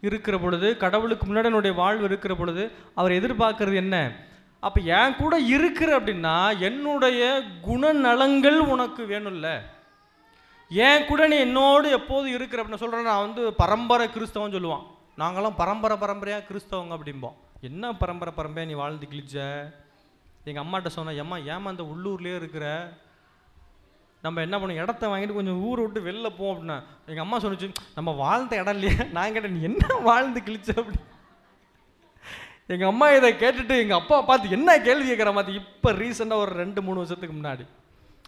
இருக்கிற பொழுது, கடவுளுக்கு முன்னாடி என்னுடைய வாழ்வு இருக்கிற பொழுது அவர் எதிர்பார்க்கறது என்ன? அப்போ என் கூட இருக்கிற அப்படின்னா என்னுடைய குணநலங்கள் உனக்கு வேணும்ல. ஏன் கூட நீ என்னோடு எப்போது இருக்கிற அப்படின்னு சொல்கிறேன். நான் பரம்பரை கிறிஸ்தவன் சொல்லுவான். நாங்களாம் பரம்பரையாக கிறிஸ்தவங்க அப்படிம்போம். என்ன பரம்பரையாக நீ வாழ்ந்து கிழிச்ச? எங்கள் அம்மாட்ட சொன்னேன், ஏமா அந்த உள்ளூர்லேயே இருக்கிற, நம்ம என்ன பண்ணுவோம், இடத்த வாங்கிட்டு கொஞ்சம் ஊரை விட்டு வெளில போவோம் அப்படின்னா. எங்கள் அம்மா சொன்னிச்சு, நம்ம வாழ்ந்த இடம் இல்லையா? நான் கேட்டேன், நீ என்ன வாழ்ந்து கிழிச்ச அப்படி. எங்கள் அம்மா இதை கேட்டுட்டு எங்கள் அப்பா பார்த்து என்ன கேள்வி கேட்குற மாதிரி. இப்போ ரீசெண்டாக ஒரு 2-3 வருஷத்துக்கு முன்னாடி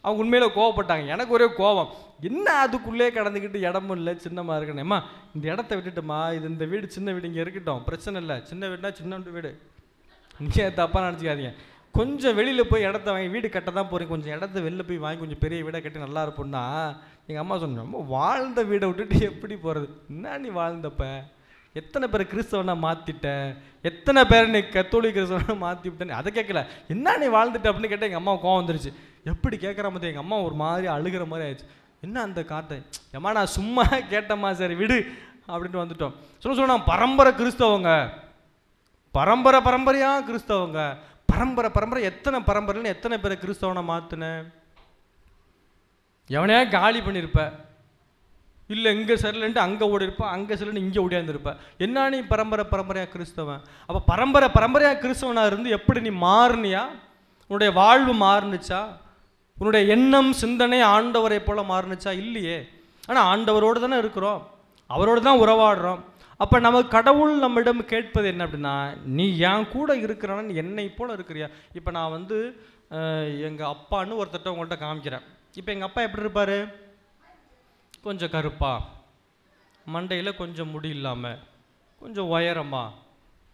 அவங்க உண்மையில கோவப்பட்டாங்க. எனக்கு ஒரே கோபம், என்ன அதுக்குள்ளே கடந்துக்கிட்டு இடமும் இல்லை, சின்னமாக இருக்கணும்மா, இந்த இடத்த விட்டுட்டுமா, இது இந்த வீடு சின்ன வீடு இங்கே இருக்கட்டும், பிரச்சனை இல்லை, சின்ன வீடுனா சின்ன வீடு, நீங்கள் தப்பாக நினச்சிக்காதீங்க, கொஞ்சம் வெளியில் போய் இடத்த வாங்கி வீடு கட்ட தான் போகிறீங்க, கொஞ்சம் இடத்த வெளில போய் வாங்கி கொஞ்சம் பெரிய வீடாக கட்டி நல்லா இருப்போம்னா. எங்கள் அம்மா சொன்னேன், நம்ம வாழ்ந்த வீடை விட்டுட்டு எப்படி போகிறது? என்ன நீ வாழ்ந்தப்ப எத்தனை பேர் கிறிஸ்தவனா மாற்றிட்ட, எத்தனை பேர் நீ கத்தோலிக் கிறிஸ்தவனா மாற்றி விட்டேன்னு அதை கேட்கல, என்ன நீ வாழ்ந்துட்ட அப்படின்னு கேட்டால் எங்கள் அம்மா கோவம் வந்துருச்சு. எப்படி கேட்குற மாதிரி எங்கள் அம்மா ஒரு மாதிரி அழுகிற மாதிரி ஆயிடுச்சு. என்ன அந்த காட்டை, ஏம்மா நான் சும்மா கேட்டம்மா, சரி விடு அப்படின்ட்டு வந்துட்டோம். சொன்னா பரம்பரை கிறிஸ்தவங்க, பரம்பரையாக கிறிஸ்தவங்க, பரம்பரை எத்தனை பரம்பரைன்னு எத்தனை பேரை கிறிஸ்தவனை மாற்றினேன்? எவனையா காலி பண்ணியிருப்ப, இல்லை இங்கே சரியில்லைன்ட்டு அங்கே ஓடி இருப்பேன், அங்கே சரியில்லைன்னு இங்கே ஓடியாந்துருப்பேன். என்ன நீ பரம்பரையாக கிறிஸ்தவன்? அப்போ பரம்பரையாக கிறிஸ்தவனாக இருந்து எப்படி நீ மாறுனியா? உன்னுடைய வாழ்வு மாறுனுச்சா? உன்னுடைய எண்ணம் சிந்தனை ஆண்டவரை போல மாறுனுச்சா? இல்லையே. ஆனால் ஆண்டவரோடு தானே இருக்கிறோம், அவரோடு தான் உறவாடுறோம். அப்போ நம்ம கடவுள் நம்மிடம் கேட்பது என்ன அப்படின்னா, நீ என் கூட இருக்கிறான்னு என்னை போல இருக்கிறியா? இப்போ நான் எங்கள் அப்பான்னு ஒருத்தட்ட உங்கள்கிட்ட காமிக்கிறேன். இப்போ எங்கள் அப்பா எப்படி இருப்பார்? கொஞ்சம் கருப்பா, மண்டையில் கொஞ்சம் முடி இல்லாமல், கொஞ்சம் உயரமா,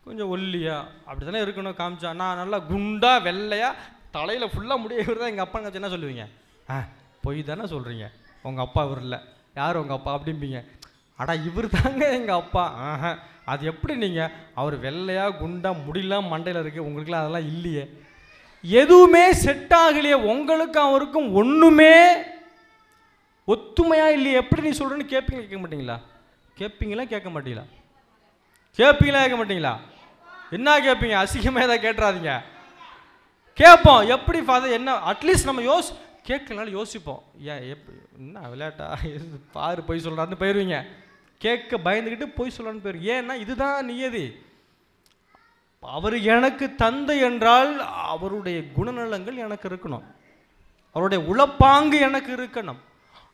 கொஞ்சம் ஒல்லியா, அப்படி தானே இருக்கணும் காமிச்சா. நான் நல்லா குண்டா வெள்ளையா தலையில் ஃபுல்லாக முடிய தான் எங்கள் அப்பா என்ன சொல்லுவீங்க? பொய் தானே சொல்கிறீங்க, உங்கள் அப்பா இவர் இல்லை, யார் உங்கள் அப்பா அப்படிம்பீங்க. அடா இவர் தாங்க எங்கள் அப்பா. அது எப்படி நீங்கள், அவர் வெள்ளையா குண்டா முடியலாம் மண்டையில் இருக்கு, உங்களுக்குலாம் அதெல்லாம் இல்லையே, எதுவுமே செட் ஆகலையே, உங்களுக்கும் அவருக்கும் ஒன்றுமே ஒத்துமையா இல்லையே, எப்படி நீ சொல்கிறேன்னு கேட்பீங்களா கேட்க மாட்டீங்களா? கேட்க மாட்டீங்களா? என்ன கேட்பீங்க? அசிங்கமாக ஏதாவது கேட்டுறாதீங்க. கேட்போம். எப்படி ஃபாதர் என்ன, அட்லீஸ்ட் நம்ம கேட்கலனாலும் யோசிப்போம். ஏன் என்ன விளையாட்டா பாரு போய் சொல்கிறான்னு போயிடுவீங்க. கேட்க பயந்துக்கிட்டு போய் சொல்லலான்னு போயிரு. ஏன்னா இதுதான் நியதி. அவர் எனக்கு தந்தை என்றால் அவருடைய குணநலங்கள் எனக்கு இருக்கணும், அவருடைய உளப்பாங்கு எனக்கு இருக்கணும்,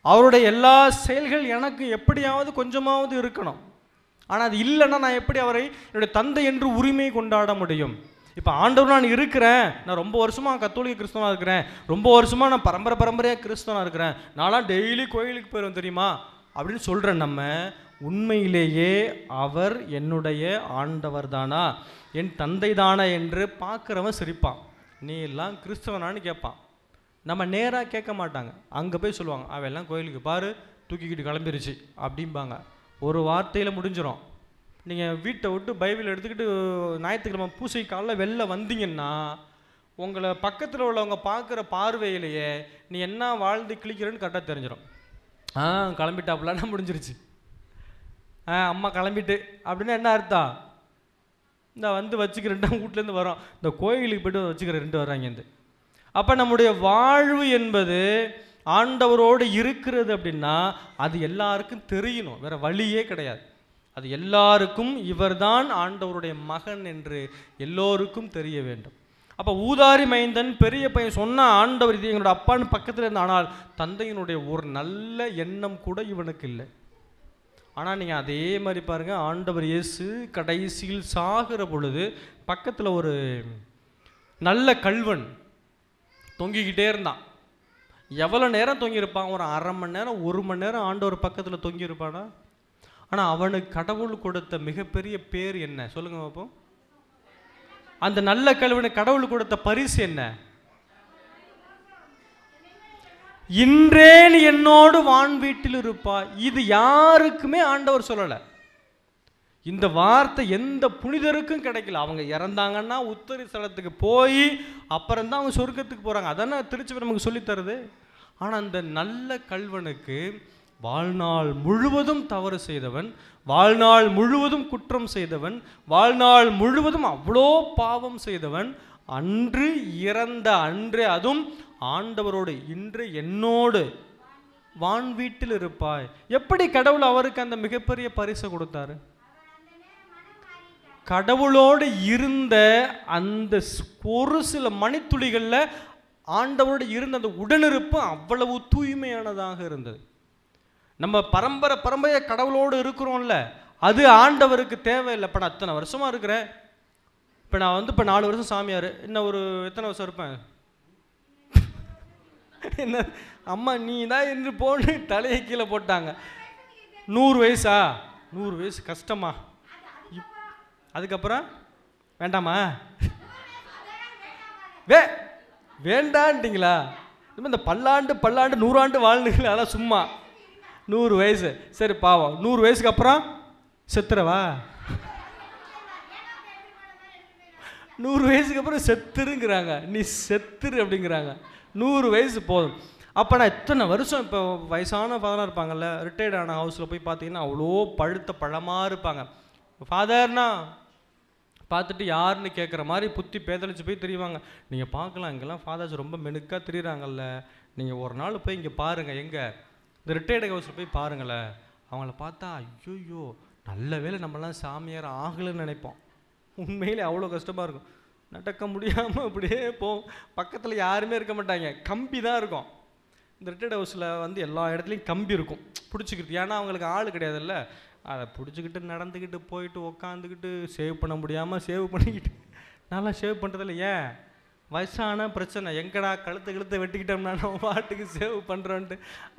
அவருடைய எல்லா செயல்கள் எனக்கு எப்படியாவது கொஞ்சமாவது இருக்கணும். ஆனால் அது இல்லைன்னா நான் எப்படி அவரை என்னுடைய தந்தை என்று உரிமை கொண்டாட முடியும்? இப்போ ஆண்டவர் நான் இருக்கிறேன், நான் ரொம்ப வருஷமாக கத்தோலிக்க கிறிஸ்தவனாக இருக்கிறேன், ரொம்ப வருஷமாக நான் பரம்பரையாக கிறிஸ்தவனாக இருக்கிறேன், நான்லாம் டெய்லி கோயிலுக்கு போயிடுவேன் தெரியுமா அப்படின்னு சொல்கிறேன். நம்ம உண்மையிலேயே அவர் என்னுடைய ஆண்டவர் தானா, என் தந்தை தானா என்று பார்க்குறவன் சிரிப்பான். நீ எல்லாம் கிறிஸ்தவனான்னு கேட்பான். நம்ம நேராக கேட்க மாட்டாங்க, அங்கே போய் சொல்லுவாங்க, அவன் எல்லாம் கோயிலுக்கு பாரு தூக்கிக்கிட்டு கிளம்பிருச்சு அப்படிம்பாங்க. ஒரு வார்த்தையில் முடிஞ்சிடும். நீங்கள் வீட்டை விட்டு பைபிள் எடுத்துக்கிட்டு ஞாயிற்றுக்கிழமை பூசை காலில் வெளில வந்தீங்கன்னா உங்களை பக்கத்தில் உள்ளவங்க பார்க்குற பார்வையிலேயே நீ என்ன வாழ்ந்து கிழிக்கிறேன்னு கரெக்டாக தெரிஞ்சிடும். கிளம்பிட்டாப்புலான்னா முடிஞ்சிருச்சு. அம்மா கிளம்பிட்டு அப்படின்னா என்ன அர்த்தம்? இந்த வந்து வச்சுக்கிறேன்டா வீட்டிலேருந்து வரோம், இந்த கோயிலுக்கு போய்ட்டு வச்சுக்கிற 2 வர்றாங்கந்து. அப்போ நம்முடைய வாழ்வு என்பது ஆண்டவரோடு இருக்கிறது அப்படின்னா அது எல்லாருக்கும் தெரியணும், வேற வழியே கிடையாது. அது எல்லாருக்கும் இவர்தான் ஆண்டவருடைய மகன் என்று எல்லோருக்கும் தெரிய வேண்டும். அப்போ ஊதாரி மைந்தன் பெரிய பையன் சொன்ன ஆண்டவர் இது எங்களோட அப்பான்னு பக்கத்தில் இருந்த, ஆனால் தந்தையினுடைய ஒரு நல்ல எண்ணம் கூட இவனுக்கு இல்லை. ஆனால் நீங்கள் அதே மாதிரி பாருங்கள், ஆண்டவர் இயேசு கடைசியில் சாகிற பொழுது பக்கத்தில் ஒரு நல்ல கல்வன் தொங்கிக்கிட்டே இருந்தான். எவ்வளோ நேரம் தொங்கியிருப்பான்? ஒரு அரை மணி நேரம் 1 மணி நேரம் ஆண்டவர் பக்கத்தில் தொங்கியிருப்பானா? ஆனால் அவனுக்கு கடவுள் கொடுத்த மிகப்பெரிய பேர் என்ன சொல்லுங்க பார்ப்போம். அந்த நல்ல கல்வனுக்கு கடவுள் கொடுத்த பரிசு என்ன? இன்றே நீ என்னோடு வான் வீட்டில் இருப்பாய். இது யாருக்குமே ஆண்டவர் சொல்லலை. இந்த வார்த்தை எந்த புனிதருக்கும் கிடைக்கல. அவங்க இறந்தாங்கன்னா உத்தரி ஸ்தலத்துக்கு போய் அப்புறம்தான் அவங்க சொர்க்கத்துக்கு போகிறாங்க. அதானே திருச்சி நமக்கு சொல்லித்தருது. ஆனால் அந்த நல்ல கல்வனுக்கு வாழ்நாள் முழுவதும் தவறு செய்தவன், வாழ்நாள் முழுவதும் குற்றம் செய்தவன், வாழ்நாள் முழுவதும் அவ்வளோ பாவம் செய்தவன், அன்று இறந்த அன்றே, அதுவும் ஆண்டவரோடு இன்று என்னோடு வான் வீட்டில் இருப்பாய். எப்படி கடவுள் அவருக்கு அந்த மிகப்பெரிய பரிசை கொடுத்தாரு? கடவுளோடு இருந்த அந்த ஒரு சில மணித்துளிகளில் ஆண்டவரோடு இருந்த அந்த உடனிருப்பு அவ்வளவு தூய்மையானதாக இருந்தது. நம்ம பரம்பரையாக கடவுளோடு இருக்கிறோம்ல, அது ஆண்டவருக்கு தேவையில்லை. இப்போ நான் அத்தனை வருஷமாக இருக்கிறேன், இப்போ நான் வந்து இப்போ 4 வருஷம் சாமியார், இன்னும் ஒரு எத்தனை வருஷம் இருப்பேன்? என்ன அம்மா நீ தான் என்று போன்னு தலையை கீழே போட்டாங்க. 100 வயசா? 100 வயசு கஷ்டமா? அதுக்கப்புறம் வேண்டாமா? வேண்டான்ட்டிங்களா? இந்த பல்லாண்டு 100 ஆண்டு வாழ்ந்துங்களா? அதெல்லாம் சும்மா. 100 வயசு சரி பாவம். 100 வயசுக்கு அப்புறம் செத்துறவா? 100 வயசுக்கு அப்புறம் செத்துருங்கிறாங்க. நீ செத்துரு அப்படிங்கிறாங்க. 100 வயசு போதும். அப்போ நான் இத்தனை வருஷம், இப்போ வயசான ஃபாதராக இருப்பாங்கல்ல, ரிட்டையர்ட் ஆன ஹவுஸில் போய் பார்த்தீங்கன்னா அவ்வளோ பழுத்த பழமாக இருப்பாங்க. ஃபாதர்னா பார்த்துட்டு யாருன்னு கேட்குற மாதிரி புத்தி பேதலிச்சு போய் தெரியுவாங்க. நீங்கள் பார்க்கலாம், இங்கெல்லாம் ஃபாதர்ஸ் ரொம்ப மெனுக்காக தெரியுறாங்கல்ல, நீங்கள் ஒரு நாள் போய் இங்கே பாருங்கள், எங்கே இந்த ரிட்டையர்டு ஹவுஸில் போய் பாருங்களேன். அவங்கள பார்த்தா ஐயோ நல்ல வேளை நம்மளாம் சாமியார் ஆகலைன்னு நினைப்போம். உண்மையிலே அவ்வளோ கஷ்டமாக இருக்கும். நடக்க முடியாமல் அப்படியே போகும். பக்கத்தில் யாருமே இருக்க மாட்டாங்க, கம்பி தான் இருக்கும். இந்த ரிட்டையர்டு ஹவுஸில் வந்து எல்லா இடத்துலையும் கம்பி இருக்கும் பிடிச்சிக்கிட்டு. ஏன்னா அவங்களுக்கு ஆள் கிடையாதுல்ல, அதை பிடிச்சிக்கிட்டு நடந்துக்கிட்டு போயிட்டு உக்காந்துக்கிட்டு சேவ் பண்ண முடியாமல் சேவ் பண்ணிக்கிட்டு. நல்லா சேவ் பண்ணுறதில்ல. ஏன்? வயசான பிரச்சனை. எங்கடா கழுத்தை வெட்டிக்கிட்டோம்னா நம்ம பாட்டுக்கு சேவ் பண்ணுறோன்ட்டு.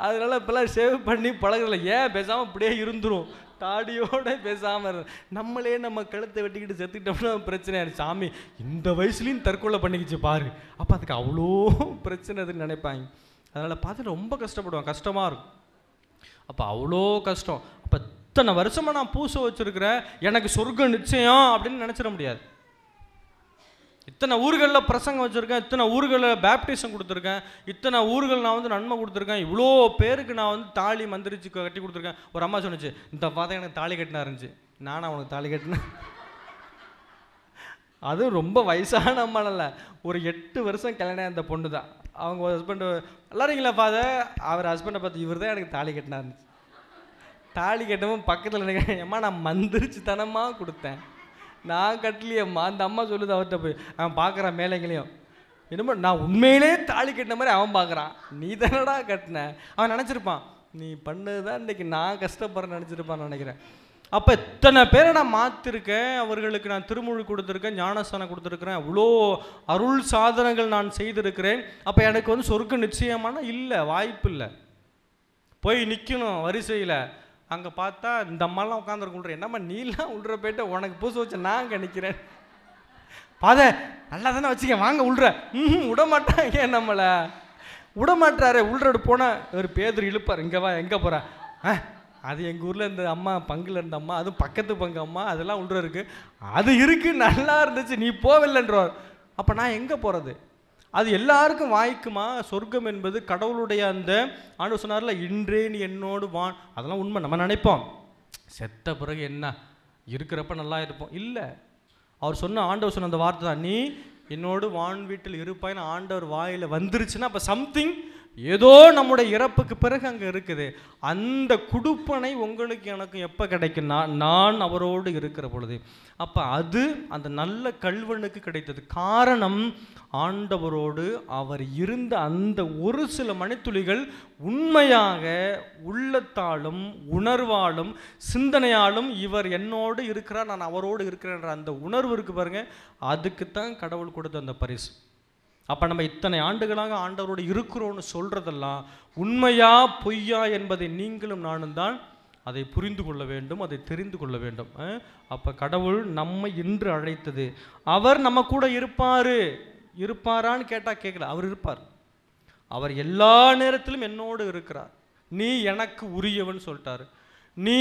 அதனால இப்போல்லாம் சேவ் பண்ணி பழகிறதில்ல. ஏன் பேசாமல் அப்படியே இருந்துரும், தாடியோடு பேசாமல் நம்மளே நம்ம கழுத்தை வெட்டிக்கிட்டு செத்துக்கிட்டோம்னா பிரச்சனை. சாமி இந்த வயசுலேயும் தற்கொலை பண்ணிக்கிச்சு பாரு, அப்போ அதுக்கு அவ்வளோ பிரச்சனை அதுன்னு நினைப்பாங்க. அதனால் பார்த்து ரொம்ப கஷ்டப்படுவாங்க, கஷ்டமாக இருக்கும். அப்போ அவ்வளோ கஷ்டம். அப்போ இத்தனை வருஷமாக நான் பூசை வச்சுருக்கிறேன், எனக்கு சொர்க்கம் நிச்சயம் அப்படின்னு நினச்சிட முடியாது. இத்தனை ஊர்களில் பிரசங்கம் வச்சுருக்கேன், இத்தனை ஊர்களில் பேப்டிசம் கொடுத்துருக்கேன், இத்தனை ஊர்கள் நான் வந்து நன்மை கொடுத்துருக்கேன், இவ்வளோ பேருக்கு நான் வந்து தாலி மந்திரிச்சு கட்டி கொடுத்துருக்கேன். ஒரு அம்மா சொன்னிச்சு, இந்த பார்த்தா எனக்கு தாலி கட்டினா இருந்துச்சு. நானும் அவனுக்கு தாலி கட்டினேன். அதுவும் ரொம்ப வயசான அம்மானல்ல, ஒரு 8 வருஷம் கல்யாணம் அந்த பொண்ணு தான். அவங்க ஹஸ்பண்டு எல்லாருங்களா ஃபாதர், அவர் ஹஸ்பண்டை பார்த்து இவர் தான் எனக்கு தாலி கட்டினா இருந்துச்சு. தாலி கட்டவும் பக்கத்தில் நினைக்கிறேன், அம்மா நான் மந்திரிச்சு தனமாக கொடுத்தேன், நான் கட்டலையம்மா. அந்த அம்மா சொல்லுது அவர்கிட்ட போய், அவன் பார்க்குறான் மேலைங்களையும், என்னமோ நான் உண்மையிலே தாலி கட்டின மாதிரி அவன் பார்க்குறான். நீ தானடா கட்டின. அவன் நினச்சிருப்பான் நீ பண்ணது தான் இன்றைக்கி நான் கஷ்டப்படுறேன்னு நினச்சிருப்பான்னு நினைக்கிறேன். அப்போ இத்தனை பேரை நான் மாற்றிருக்கேன், அவர்களுக்கு நான் திருமொழி கொடுத்துருக்கேன், ஞானஸ்தானம் கொடுத்துருக்குறேன், அவ்வளோ அருள் சாதனங்கள் நான் செய்திருக்கிறேன். அப்போ எனக்கு வந்து சொர்க்கம் நிச்சயமான இல்லை, வாய்ப்பு இல்லை. போய் நிற்கணும் வரிசையில். அங்கே பார்த்தா இந்த அம்மாலாம் உட்காந்துருக்கு விட்ற, என்னம்மா நீலாம் விட்ற போயிட்டு உனக்கு பூசு வச்ச நான் அங்கே நிற்கிறேன். பாத நல்லா தானே வச்சுக்க வாங்க உள்ற. விட மாட்டாங்க, நம்மளை விட மாட்டாரு. உள்றடு போனால் ஒரு பேதர் இழுப்பார், இங்கே வா எங்கே போகிற. அது எங்கள் ஊரில் இந்த அம்மா பங்கில் இருந்த அம்மா, அதுவும் பக்கத்து பங்கு அம்மா, அதெல்லாம் உள்ற இருக்குது, அது இருக்குது நல்லா இருந்துச்சு, நீ போவில்லைன்றவர். அப்போ நான் எங்கே போகிறது? அது எல்லாருக்கும் வாய்க்குமா? சொர்க்கம் என்பது கடவுளுடைய அந்த ஆண்டவர் சொன்னார்ல, இன்றே நீ என்னோடு வான். அதெல்லாம் உண்மை. நம்ம நினைப்போம் செத்த பிறகு என்ன இருக்கிறப்ப நல்லா இருப்போம். இல்லை, அவர் சொன்ன ஆண்டவர் சொன்ன அந்த வார்த்தை தான், நீ என்னோடு வான் வீட்டில் இருப்பாயின்னு ஆண்டவர் வாயில் வந்துருச்சுன்னா அப்போ சம்திங் ஏதோ நம்முடைய இறப்புக்கு பிறகு அங்கே இருக்குது. அந்த குடுப்பனை உங்களுக்கு எனக்கும் எப்போ கிடைக்குன்னா நான் அவரோடு இருக்கிற பொழுது. அப்போ அது அந்த நல்ல கல்வனுக்கு கிடைத்தது. காரணம் ஆண்டவரோடு அவர் இருந்த அந்த ஒரு சில மணித்துளிகள் உண்மையாக உள்ளத்தாலும் உணர்வாலும் சிந்தனையாலும் இவர் என்னோடு இருக்கிறார், நான் அவரோடு இருக்கிறேன்ற அந்த உணர்வு இருக்கு பாருங்க, அதுக்குத்தான் கடவுள் கொடுத்த அந்த பரிசு. அப்போ நம்ம இத்தனை ஆண்டுகளாக ஆண்டவரோடு இருக்கிறோன்னு சொல்கிறதெல்லாம் உண்மையா பொய்யா என்பதை நீங்களும் நானும் தான் அதை புரிந்து கொள்ள வேண்டும், அதை தெரிந்து கொள்ள வேண்டும். அப்போ கடவுள் நம்மை இன்று அழைத்தது, அவர் நம்ம கூட இருப்பாரான்னு கேட்டால் கேட்கல, அவர் இருப்பார். அவர் எல்லா நேரத்திலும் என்னோடு இருக்கிறார். நீ எனக்கு உரியவன் சொல்லிட்டாரு, நீ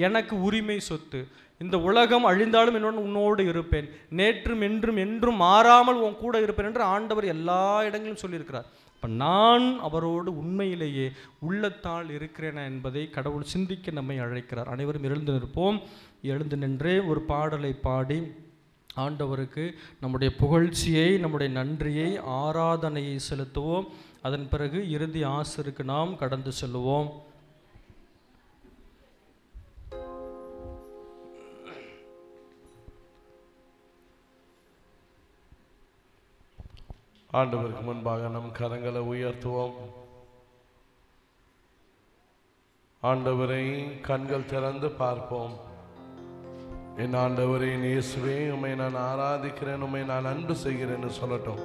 எனக்கு உரிமை சொத்து, இந்த உலகம் அழிந்தாலும் உன்னோடு இருப்பேன், நேற்றும் என்றும் என்றும் மாறாமல் உன் கூட இருப்பேன் என்று ஆண்டவர் எல்லா இடங்களிலும் சொல்லியிருக்கிறார். இப்போ நான் அவரோடு உண்மையிலேயே உள்ளத்தால் இருக்கிறேன் என்பதை கடவுள் சிந்திக்க நம்மை அழைக்கிறார். அனைவரும் எழுந்து நிற்போம். எழுந்து நின்றே ஒரு பாடலை பாடி ஆண்டவருக்கு நம்முடைய புகழ்ச்சியை, நம்முடைய நன்றியை, ஆராதனையை செலுத்துவோம். அதன் பிறகு இறுதி ஆசிருக்கு நாம் கடந்து செல்லுவோம். ஆண்டவருக்கு முன்பாக நம் கரங்களை உயர்த்துவோம். ஆண்டவரை கண்கள் திறந்து பார்ப்போம். என் ஆண்டவரே, இயேசுவே, உம்மை நான் ஆராதிக்கிறேன், உம்மை நான் அன்பு செய்கிறேன்னு சொல்லட்டும்.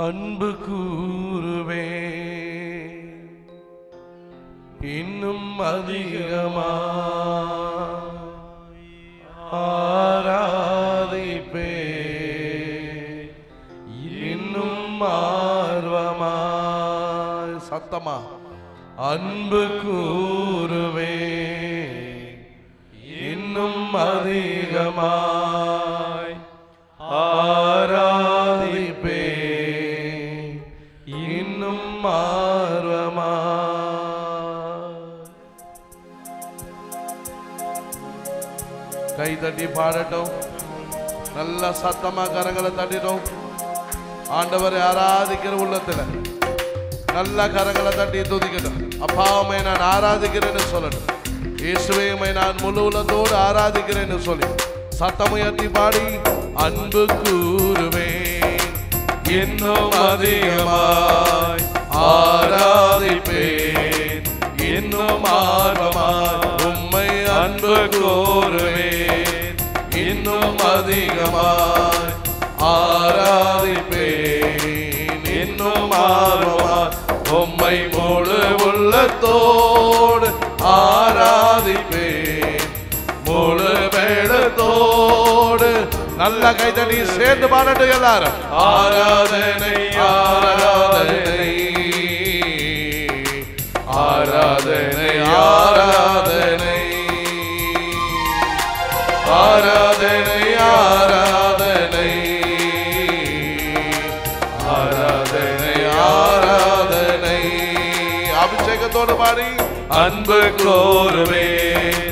அன்பு கூறுவே இன்னும் அதிகமா ஆராதிப்பே, இன்னும் ஆர்வமா சத்தமா அன்பு கூறுவே இன்னும் அதிகமாய் ஆராதிப்பே, இன்னும் ஆர்வமா. கை தட்டி பாடட்டும், நல்ல சத்தமா கரங்களை தட்டிட்டோம். ஆண்டவரை ஆராதிக்கிற உள்ளத்துல நல்ல கரங்களை தட்டி துதிக்கட்டும். அப்பாவை நான் ஆராதிக்கிறேன்னு சொல்லட்டும். இயேசுவை நான் முழு உலகத்தோடு ஆராதிக்கிறேன்னு சொல்லி சத்தமுயர்த்தி பாடி அன்பு கூறுவே இன்னும் அதிகமாய் ஆராதிப்பேன், இன்னும் ஆர்வமாய் உம்மை அன்பு கூறுவேன், இன்னும் அதிகமாய் ஆராதிப்பேன், இன்னும் ஆர்வமாய் உம்மை முழு உள்ளத்தோடு ஆராதிப்பேன், முழு வேடத்தோடு. நல்ல கைதடி சேர்ந்து பாடட்டும் எல்லாரும். ஆராதனை ஆராதனை ஆராதனை ஆராதனை ஆராதனை ஆராதனை ஆராதனை ஆராதனை. அபிஷேகத்தோடு பாடி அன்பு கோருவேன்,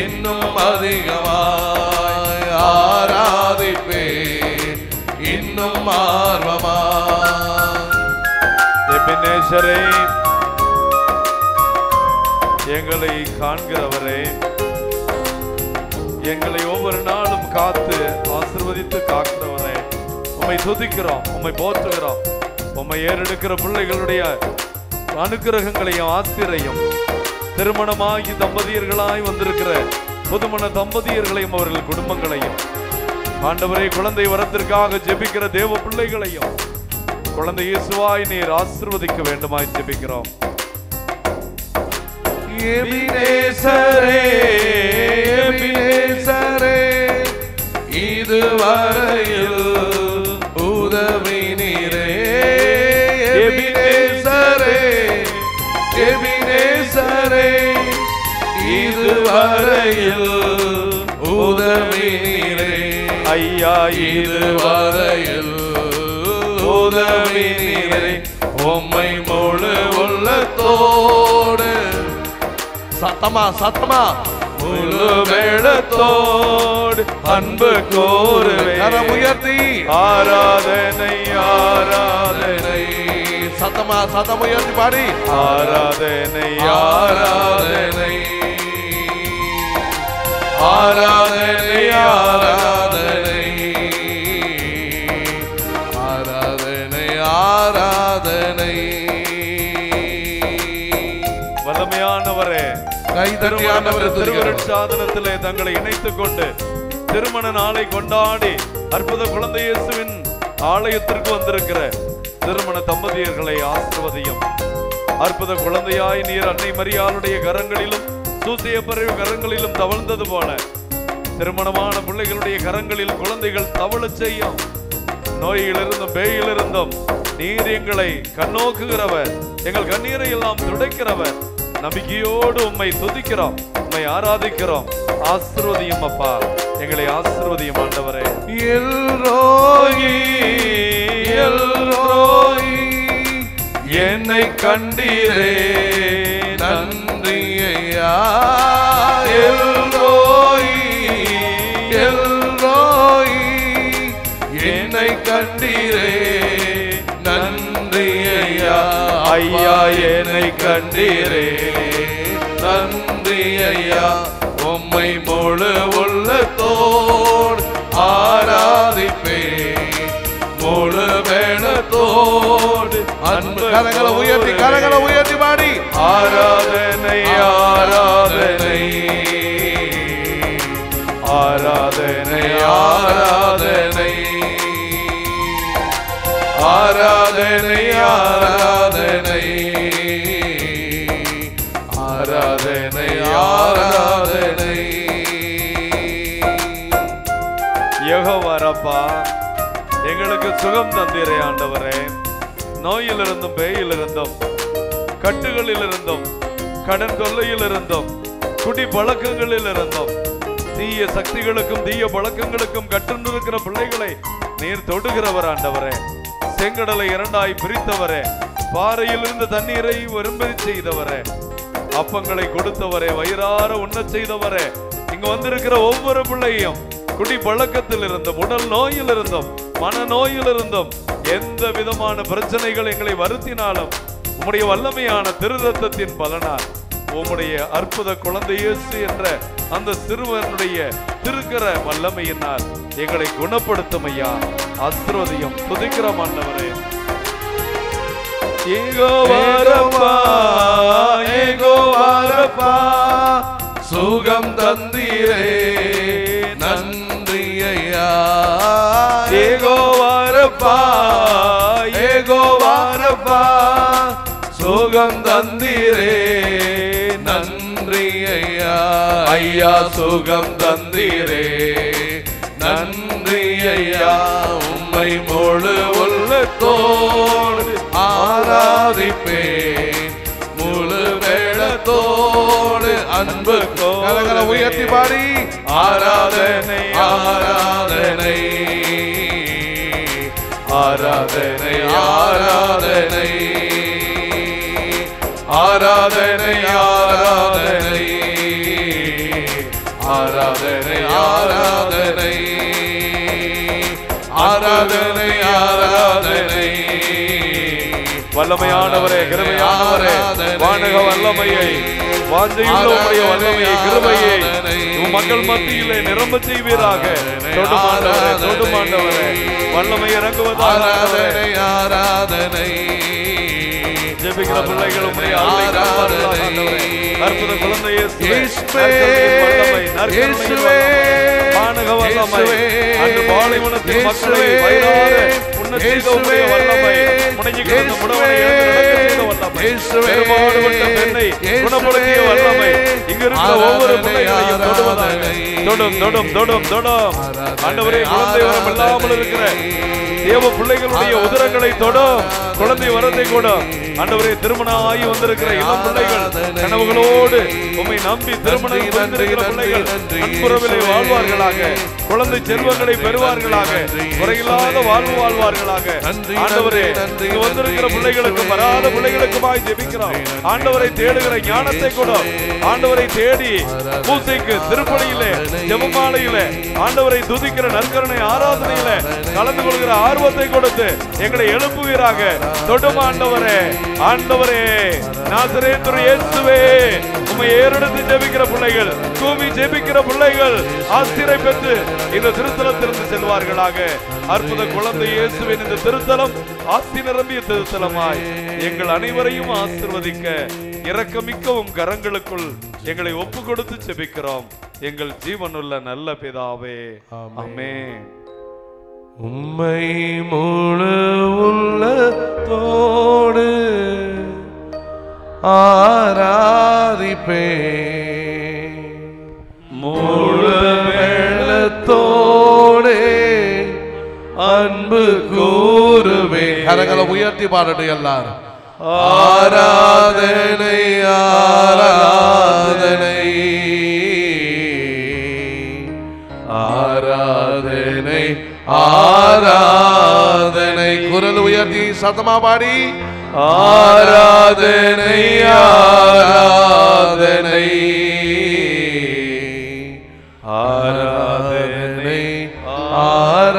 இன்னும் அதிகமாய் ஆராதிப்பேன், இன்னும் ஆர்வமாய். எபினேசரே, எங்களை காண்கிறவரே, எங்களை ஒவ்வொரு நாளும் காத்து ஆசீர்வதித்து காக்கிறவரே, உம்மை துதிக்கிறோம், உம்மை போற்றுகிறோம். உம்மை ஏறெடுக்கிற பிள்ளைகளுடைய அனுக்கிரகங்களையும் ஆசிரியையும், திருமணமாகி தம்பதியர்களாய் வந்திருக்கிற புதுமண தம்பதியர்களையும் அவர்கள் குடும்பங்களையும் ஆண்டவரே, குழந்தை வரத்திற்காக ஜெபிக்கிற தேவ பிள்ளைகளையும் குழந்தை இயேசுவாய் நீர் ஆசீர்வதிக்க வேண்டுமாய் ஜெபிக்கிறோம். எபினேசரே, எபினேசரே, இதுவரையில் உதவினீரே. எபினேசரே, எபினேசரே, இதுவரையில் உதவினீரே. ஐயா, இதுவரையில் உதவினீரே. உம்மை முழு உள்ளத்தோடு, சத்தமா சத்தமா, முழு வேளத்தோடு அன்பு கோருவே. கரம் உயர்த்தி ஆராதனை ஆராதனை, சத்தமா சத்தம் உயர்த்தி பாடி ஆராதனை ஆராதனை ஆராதனை ஆராதனை ஆராதனை ஆராதனை. வல்லமையானவரே, திருவருட்சாதனத்திலே தங்களை இணைத்துக் கொண்டு திருமண நாளை கொண்டாடி அற்புத குழந்தை இயேசுவின் ஆலயத்திற்கு வந்திருக்கிற திருமண தம்பதியர்களை ஆசீர்வதியும். அற்புத குழந்தையாய் நீர் அன்னை மரியாளுடைய கரங்களிலும் சூசையப்பரிவு கரங்களிலும் தவழ்ந்தது போல திருமணமான பிள்ளைகளுடைய கரங்களில் குழந்தைகள் தவழச் செய்யும். நோயிலிருந்தும் பேயிலிருந்தும் நீர் எங்களை கண்ணோக்குகிறவர், எங்கள் கண்ணீரை எல்லாம் துடைக்கிறவர். நம்பிக்கையோடு உம்மை துதிக்கிறோம், உம்மை ஆராதிக்கிறோம். ஆசீர்வதியும் அப்பா, எங்களை ஆசீர்வதியும் ஆண்டவரே. எல்ரோயி எல்ரோயி, என்னை கண்டீரே நன்றி ஐயா. எல்ரோயி எல்ரோயி, என்னை கண்டீரே நன்றி ஐயா. ஐயா, என்னை கண்டீரே நன்றி ஐயா. உம்மை முழு உள்ளத்தோடு ஆராதிப்பேன், முழு வேளத்தோடு அன்பு. கரங்களை உயர்த்தி பாடி ஆராதனை ஆராதனை ஆராதனை ஆராதனை ஆராதனை ஆராதனை ஆராதனை ஆராதனை. யெகோவாரப்பா, எங்களுக்கு சுகம் தந்தீரே ஆண்டவரே. நோயிலிருந்தும் பேயிலிருந்தும் கட்டுகளிலிருந்தும் கடன் தொல்லையிலிருந்தும் குடி பழக்கங்களிலிருந்தும் தீய சக்திகளுக்கும் தீய பழக்கங்களுக்கும் கட்டுண்டிருக்கிற பிள்ளைகளை நீர் தொடுகிறவர் ஆண்டவரே. செங்கடலை இரண்டாய் பிரித்தவரே, பாறையிலிருந்து தண்ணீரை வரும்படி செய்தவரே, அப்பங்களை கொடுத்தவரே, வயிறார உண்ண செய்தவரே, இங்கு வந்திருக்கிற ஒவ்வொரு பிள்ளையும் குடி பழக்கத்தில் இருந்தும் உடல் நோயில் இருந்தும் மன நோயில் இருந்தும் எந்த விதமான பிரச்சனைகள் எங்களை வருத்தினாலும் உம்முடைய வல்லமையான திருரத்தத்தின் பலனால் உம்முடைய அற்புத குழந்தை இயேசு என்ற அந்த சிறுவனுடைய திருக்கர வல்லமையினால் எங்களை குணப்படுத்தும் ஐயா. ஆசீர்வதியும் துதிக்கிறோம் ஆண்டவரே. யெகோவாரப்பா யெகோவாரப்பா, சுகம் தந்தீரே நன்றி ஐயா. யெகோவாரப்பா யெகோவாரப்பா, சுகம் தந்தீரே நன்றி ஐயா. ஐயா, சுகம் தந்தீரே நன்றி ஐயா. உம்மை முழு உள்ளத்தோடு ஆராதிப்பேன், முழு வேளத்தோடு அன்பு. கரங்களை உயர்த்தி பாடி ஆராதனை ஆராதனை ஆராதனை ஆராதனை ஆராதனை ஆராதனை ஆராதனை ஆராதனை ஆராதனை ஆராதனை. வல்லமையானவரே, கிருபையானவரே, வானக வல்லமையை வாஞ்சையுள்ளவருடைய வல்லமையை கிருபையை உம் மக்கள் மத்தியிலே நிரம்ப செய்வீராக. தொடுமாண்டவரே, தொடுமாண்டவரே, வல்லமை இறங்குவதாக. ஆராதனை ஆராதனை ஜெபிக்கிற பிள்ளைகள் உம்முடைய அருளை காண்பார்களாக ஆண்டவரே. அற்புத குழந்தை இயேசுவே, வானக வல்லமை, அன்று பாலைவனத்தின் மக்களை வயதான உன்னத செய்த உம்முடைய வல்லமை, முடங்கி கிடந்த முடவனை எழுந்து நடக்க செய்த வல்லமை, பெரும்பாடுபட்ட பெண்ணை குணப்படுத்திய வல்லமை, இங்க இருக்கிற ஒவ்வொரு பிள்ளைகளையும் தொடுவதாக. தொடும் தொடும் தொடும் தொடும் ஆண்டவரே. குழந்தை வரம் இல்லாமல் இருக்கிற தேவ பிள்ளைகளுடைய உதரங்களை தொடும், குழந்தை வரத்தை கூட ஆண்டவரே. திருமணம் ஆகி வந்திருக்கிற இளம் பிள்ளைகள் கனவுகளோடு உம்மை நம்பி திருமணம் வந்திருக்கிற பிள்ளைகள் அன்புறவிலே வாழ்வார்களாக, குழந்தை செல்வங்களை பெறுவார்களாக, குறையில்லாத வாழ்வு வாழ்வார்களாக. ஆண்டவரே, இங்கு வந்திருக்கிற பிள்ளைகளுக்கு வராத பிள்ளைகளுக்குமாய் ஜெபிக்கிறோம். ஆண்டவரை தேடுகிற ஞானத்தை கூட ஆண்டவரை தேடி பூசைக்கு திருப்பலியிலே ஜெபமாலையிலே ஆண்டவரை துதிக்கிற நற்கருணை ஆராதனையிலே கலந்து கொள்கிற ஆர்வத்தை கொடுத்து எங்களை எழுப்புவீராக. தொடும் ஆண்டவரே. ஆண்டவரே, நாசரேத்து இயேசுவே, உம்மை ஏறெடுத்து ஜெபிக்கிற பிள்ளைகள், கூவி ஜெபிக்கிற பிள்ளைகள் ஆசிரை பெற்று இந்த திருத்தலத்திலிருந்து செல்வார்களாக. அற்புத குழந்தை இயேசுவின் இந்த திருத்தலம் ஆசி நிரம்பிய திருத்தலமாய் எங்கள் அனைவரையும் ஆசீர்வதிக்க இரக்கமிக்கவும் கரங்களுக்குள் எங்களை ஒப்பு கொடுத்து ஜெபிக்கிறோம் எங்கள் ஜீவனுள்ள நல்ல பிதாவே. ஆமென். உம்மை முழு உள்ளத்தோடு ஆராதிப்பேன், முழு வெள்ளத்தோடு அன்பு கூறுவேன். கரங்களை உயர்த்தி பாடட்டும் எல்லாரும். ஆராதனை ஆராதனை ஆராதனை ஆராதனை. குரல் உயர்த்தி சத்தமா பாடி ஆராதனை ஆராதனை ஆராதனை ஆராதனை.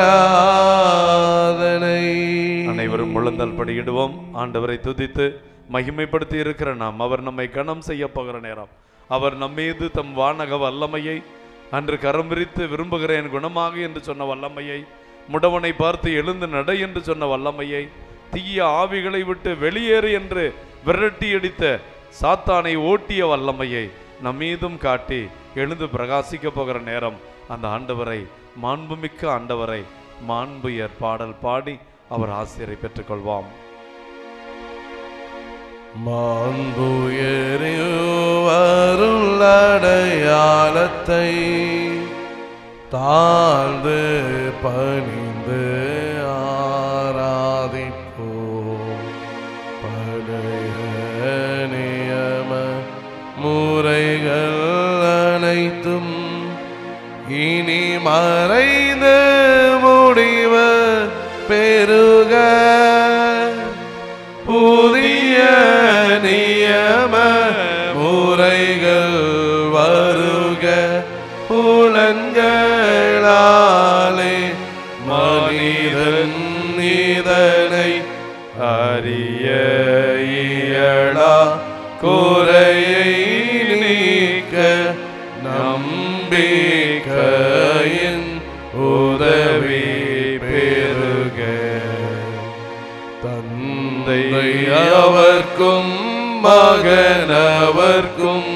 அனைவரும் முழந்தால் படியிடுவோம். ஆண்டவரை துதித்து மகிமைப்படுத்தி இருக்கிற நாம் அவர் நம்மை கனம் செய்ய போகிற நேரம். அவர் நம்மீது தம் வானக வல்லமையை, அன்று கரம் விரித்து விரும்புகிறேன் குணமாக என்று சொன்ன வல்லமையை, முடவனை பார்த்து எழுந்து நடை என்று சொன்ன வல்லமையை, தீய ஆவிகளை விட்டு வெளியேறு என்று விரட்டி அடித்த சாத்தானை ஓட்டிய வல்லமையை நம்மீதும் காட்டி எழுந்து பிரகாசிக்க போகிற நேரம். அந்த ஆண்டவரை, மாண்புமிக்க ஆண்டவரை மாண்புயர் பாடல் பாடி அவர் ஆசிரியரை பெற்றுக்கொள்வாம். மாண்புயருளடையாளத்தை தாழ்ந்து பணிந்து ஆராதிப்போம். பழைய நியம முறைகள் அனைத்தும் இனி மறைந்து முடிவு பெருக, புதிய நியம முறைகள் வருக. புலன்களாலே மனிதன் இதனை அறிய இயலா, குறையை நீக்க நம்பிக்கையின் உதவி பெருக. தந்தை அவர்க்கும் மகனவர்க்கும்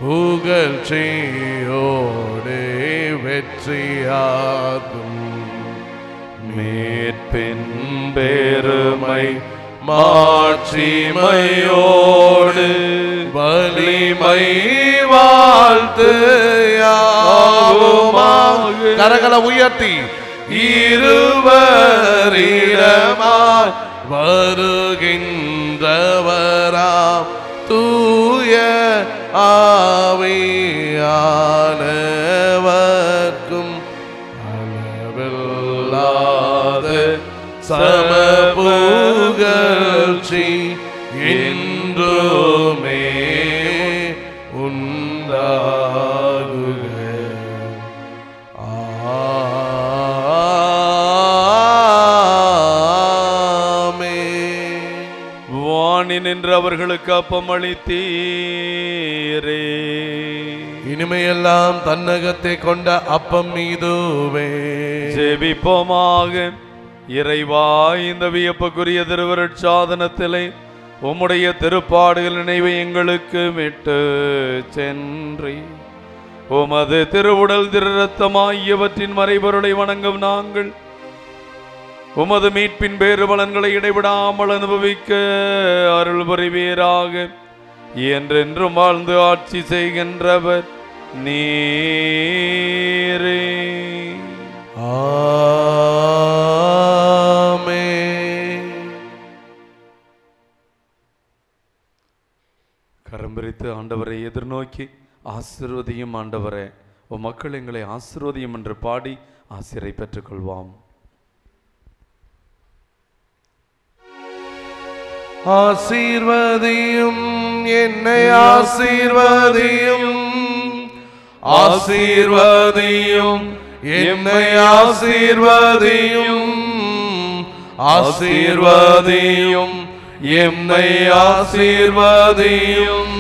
புகழ்ச்சியோடே வெற்றியாகும். மீட்பின் பெருமை மாட்சிமையோடு வலிமை வாழ்த்து யாவுமாக. கரங்களை உயர்த்தி இருவரிடமாய் வருகின்றவராம் தூய ஆவியானவர்க்கும் அளவில்லாத சம புகழ்ச்சி என்றுமே உண்டாகுக. ஆமென். வாணி நின்று அவர்களுக்கு அப்பம் அளித்தீரே, இனிமையெல்லாம் தன்னகத்தை கொண்ட அப்பம் மீதுவே. ஜெபிப்போமாக. இறைவா, இந்த வியப்புக்குரிய திருவருட்சாதனத்திலே உம்முடைய திருப்பாடுகள் நினைவை எங்களுக்கு விட்டு சென்றி உமது திருவுடல் திரு ரத்தமாகியவற்றின் மறைபொருளை வணங்கும் நாங்கள் உமது மீட்பின் பேறு பலன்களை இடைவிடாமல் அனுபவிக்க அருள் புரிவீராக. என்றென்றும் வாழ்ந்து ஆட்சி செய்கின்றவர் நீரே. ஆமென். கரம் பிரித்து ஆண்டவரை எதிர்நோக்கி ஆசீர்வதியும் ஆண்டவரே, உம் மக்கள் எங்களை ஆசீர்வதியும் என்று பாடி ஆசிரை பெற்றுக்கொள்வாம். ஆசீர்வதியும் என்னை ஆசீர்வதியும், ஆசீர்வதியும் என்னை ஆசீர்வதியும், ஆசீர்வதியும் என்னை ஆசீர்வதியும்,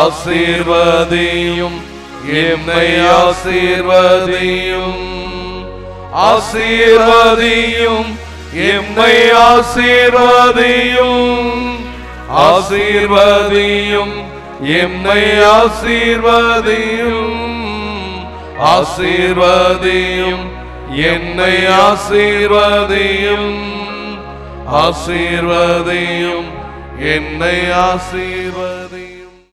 ஆசீர்வதியும் என்னை ஆசீர்வதியும், ஆசீர்வதியும் என்னை ஆசீர்வதியும், ஆசீர்வதியும் என்னை ஆசீர்வதியும், ஆசீர்வதியும் என்னை ஆசீர்வதியும், ஆசீர்வதியும் என்னை ஆசீர்வதியும்.